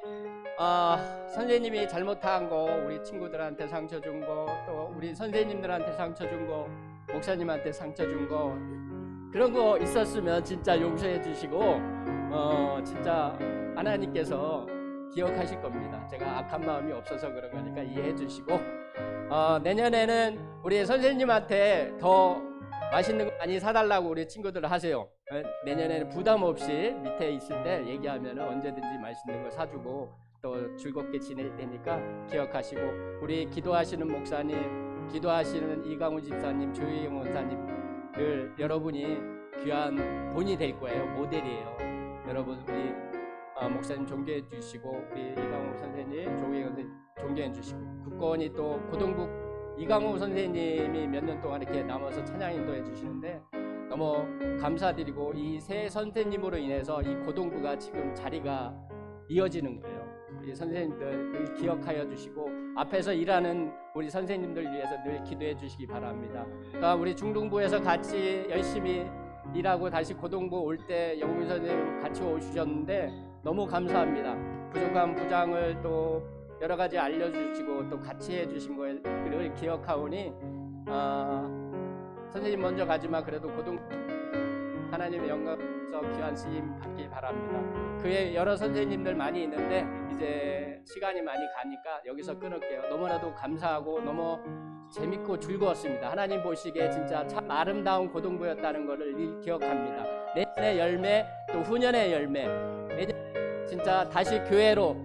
선생님이 잘못한 거, 우리 친구들한테 상처 준 거, 또 우리 선생님들한테 상처 준 거, 목사님한테 상처 준 거, 그런 거 있었으면 진짜 용서해 주시고 진짜 하나님께서 기억하실 겁니다. 제가 악한 마음이 없어서 그런 거니까 이해해 주시고 내년에는 우리 선생님한테 더 맛있는 거 많이 사달라고 우리 친구들 하세요. 내년에는 부담 없이 밑에 있을 때 얘기하면 언제든지 맛있는 거 사주고 또 즐겁게 지낼 테니까 기억하시고, 우리 기도하시는 목사님, 기도하시는 이강우 집사님, 조희영 원사님들 여러분이 귀한 본이 될 거예요. 모델이에요. 여러분 우리 목사님 존경해 주시고, 우리 이강우 선생님, 조희영 선생님 존경해 주시고, 국건이 또 고등부 이강우 선생님이 몇 년 동안 이렇게 남아서 찬양 인도해 주시는데 너무 감사드리고, 이 새 선생님으로 인해서 이 고등부가 지금 자리가 이어지는 거예요. 우리 선생님들 기억하여 주시고 앞에서 일하는 우리 선생님들 위해서 늘 기도해 주시기 바랍니다. 또 우리 중등부에서 같이 열심히 일하고 다시 고등부 올 때 영민 선생님 같이 오셨는데 너무 감사합니다. 부족한 부장을 또 여러 가지 알려주시고 또 같이 해주신 거를 기억하오니 선생님 먼저 가지만 그래도 고등 하나님의 영광에서 귀한 쓰임 받길 바랍니다. 그에 여러 선생님들 많이 있는데 이제 시간이 많이 가니까 여기서 끊을게요. 너무나도 감사하고 너무 재밌고 즐거웠습니다. 하나님 보시기에 진짜 참 아름다운 고등부였다는 것을 기억합니다. 내년의 열매 또 후년의 열매, 진짜 다시 교회로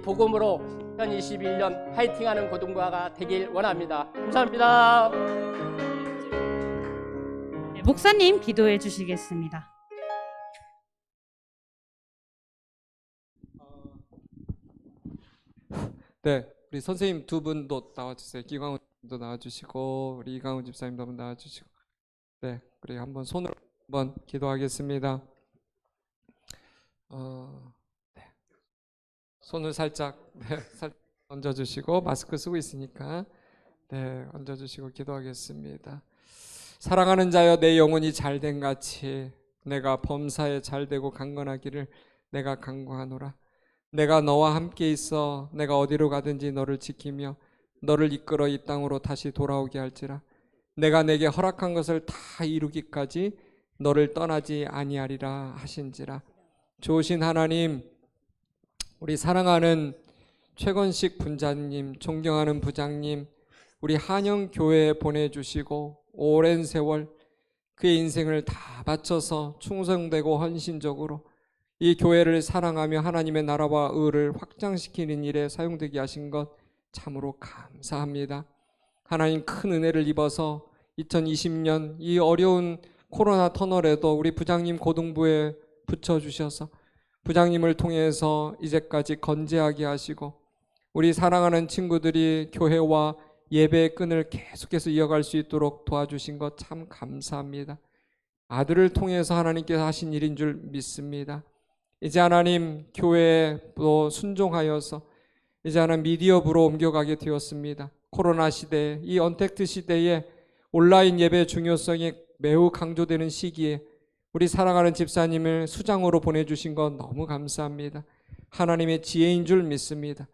복음으로 2021년 파이팅하는 고등부가 되길 원합니다. 감사합니다. 네, 목사님 기도해 주시겠습니다. 네, 우리 선생님 두 분도 나와주세요. 기광우도 나와주시고 우리 이강우 집사님도 한번 나와주시고, 네, 우리 한번 손으로 한번 기도하겠습니다. 네. 손을 살짝 얹어주시고, 마스크 쓰고 있으니까 네, 얹어주시고 기도하겠습니다. 사랑하는 자여, 내 영혼이 잘된 같이 내가 범사에 잘되고 강건하기를 내가 간구하노라. 내가 너와 함께 있어 내가 어디로 가든지 너를 지키며 너를 이끌어 이 땅으로 다시 돌아오게 할지라. 내가 내게 허락한 것을 다 이루기까지 너를 떠나지 아니하리라 하신지라. 좋으신 하나님, 우리 사랑하는 최건식 분자님, 존경하는 부장님, 우리 한영교회에 보내주시고 오랜 세월 그의 인생을 다 바쳐서 충성되고 헌신적으로 이 교회를 사랑하며 하나님의 나라와 의를 확장시키는 일에 사용되게 하신 것 참으로 감사합니다. 하나님, 큰 은혜를 입어서 2020년 이 어려운 코로나 터널에도 우리 부장님 고등부에 붙여주셔서 부장님을 통해서 이제까지 건재하게 하시고 우리 사랑하는 친구들이 교회와 예배의 끈을 계속해서 이어갈 수 있도록 도와주신 것 참 감사합니다. 아들을 통해서 하나님께서 하신 일인 줄 믿습니다. 이제 하나님 교회에 또 순종하여서 이제 하나님 미디어부로 옮겨가게 되었습니다. 코로나 시대, 이 언택트 시대에 온라인 예배의 중요성이 매우 강조되는 시기에 우리 사랑하는 집사님을 수장으로 보내주신 것 너무 감사합니다. 하나님의 지혜인 줄 믿습니다.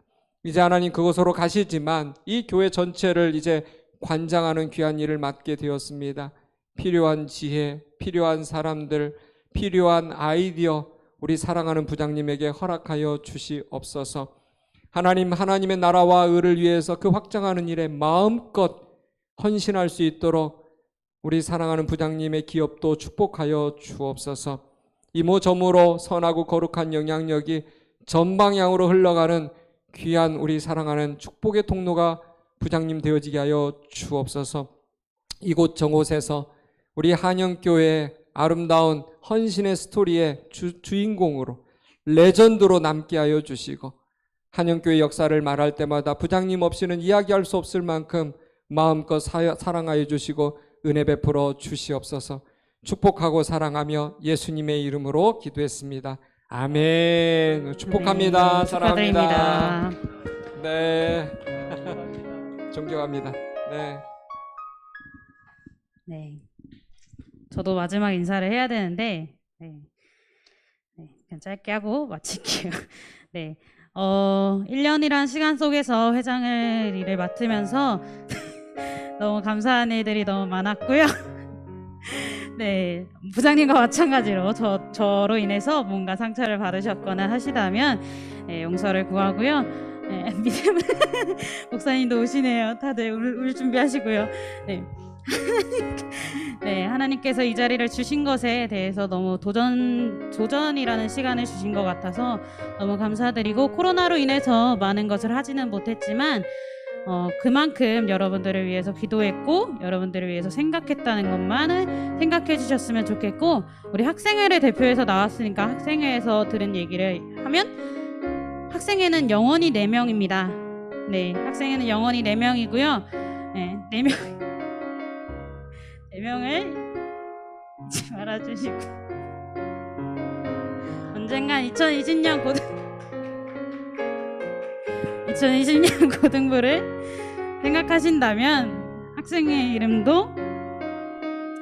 이제 하나님 그곳으로 가시지만 이 교회 전체를 이제 관장하는 귀한 일을 맡게 되었습니다. 필요한 지혜, 필요한 사람들, 필요한 아이디어 우리 사랑하는 부장님에게 허락하여 주시옵소서. 하나님, 하나님의 나라와 의를 위해서 그 확장하는 일에 마음껏 헌신할 수 있도록 우리 사랑하는 부장님의 기업도 축복하여 주옵소서. 이모저모로 선하고 거룩한 영향력이 전방향으로 흘러가는 귀한 우리 사랑하는 축복의 통로가 부장님 되어지게 하여 주옵소서. 이곳 저곳에서 우리 한영교회의 아름다운 헌신의 스토리의 주인공으로 레전드로 남게 하여 주시고 한영교회 역사를 말할 때마다 부장님 없이는 이야기할 수 없을 만큼 마음껏 사랑하여 주시고 은혜 베풀어 주시옵소서. 축복하고 사랑하며 예수님의 이름으로 기도했습니다. 아멘. 축복합니다. 네, 사랑합니다. 축하드립니다. 네. 존경합니다. 네. 네. 저도 마지막 인사를 해야 되는데, 그냥 짧게 하고 마칠게요. 네. 1년이란 시간 속에서 회장을 일을 맡으면서 너무 감사한 일들이 너무 많았고요. 네, 부장님과 마찬가지로 저로 인해서 뭔가 상처를 받으셨거나 하시다면 용서를 구하고요. 믿음을 목사님도 오시네요. 다들 울 준비하시고요. 네. 네, 하나님께서 이 자리를 주신 것에 대해서 너무 도전이라는 시간을 주신 것 같아서 너무 감사드리고 코로나로 인해서 많은 것을 하지는 못했지만 그만큼 여러분들을 위해서 기도했고 여러분들을 위해서 생각했다는 것만을 생각해 주셨으면 좋겠고 우리 학생회를 대표해서 나왔으니까 학생회에서 들은 얘기를 하면 학생회는 영원히 4명입니다. 네, 학생회는 영원히 4명이고요. 네, 4명을 잊지 말아주시고 언젠간 2020년 고등부를 생각하신다면 학생의 이름도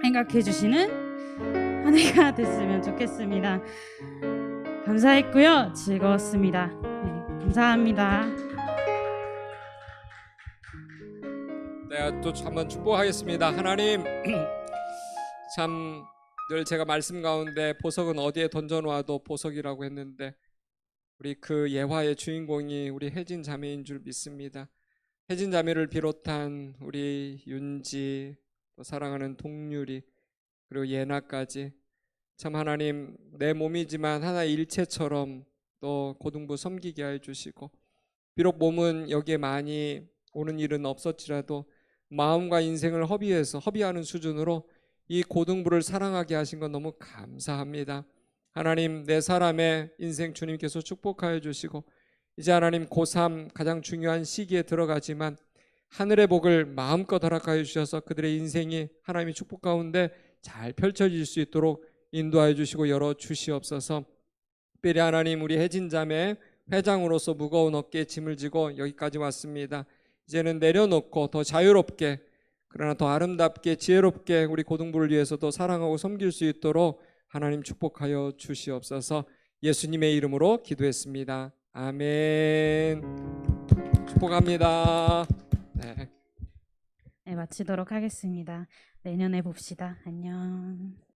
생각해 주시는 한 해가 됐으면 좋겠습니다. 감사했고요. 즐거웠습니다. 네, 감사합니다. 네, 또 한번 축복하겠습니다. 하나님, 참 늘 제가 말씀 가운데 보석은 어디에 던져놓아도 보석이라고 했는데 우리 그 예화의 주인공이 우리 혜진 자매인 줄 믿습니다. 혜진 자매를 비롯한 우리 윤지, 또 사랑하는 동률이 그리고 예나까지 참 하나님 내 몸이지만 하나의 일체처럼 또 고등부 섬기게 해주시고 비록 몸은 여기에 많이 오는 일은 없었지라도 마음과 인생을 허비하는 수준으로 이 고등부를 사랑하게 하신 건 너무 감사합니다. 하나님 내 사람의 인생 주님께서 축복하여 주시고 이제 하나님 고3 가장 중요한 시기에 들어가지만 하늘의 복을 마음껏 허락하여 주셔서 그들의 인생이 하나님의 축복 가운데 잘 펼쳐질 수 있도록 인도하여 주시고 열어 주시옵소서. 특별히 하나님 우리 혜진 자매 회장으로서 무거운 어깨에 짐을 지고 여기까지 왔습니다. 이제는 내려놓고 더 자유롭게 그러나 더 아름답게 지혜롭게 우리 고등부를 위해서도 사랑하고 섬길 수 있도록 하나님 축복하여 주시옵소서. 예수님의 이름으로 기도했습니다. 아멘. 축복합니다. 네. 네, 마치도록 하겠습니다. 내년에 봅시다. 안녕.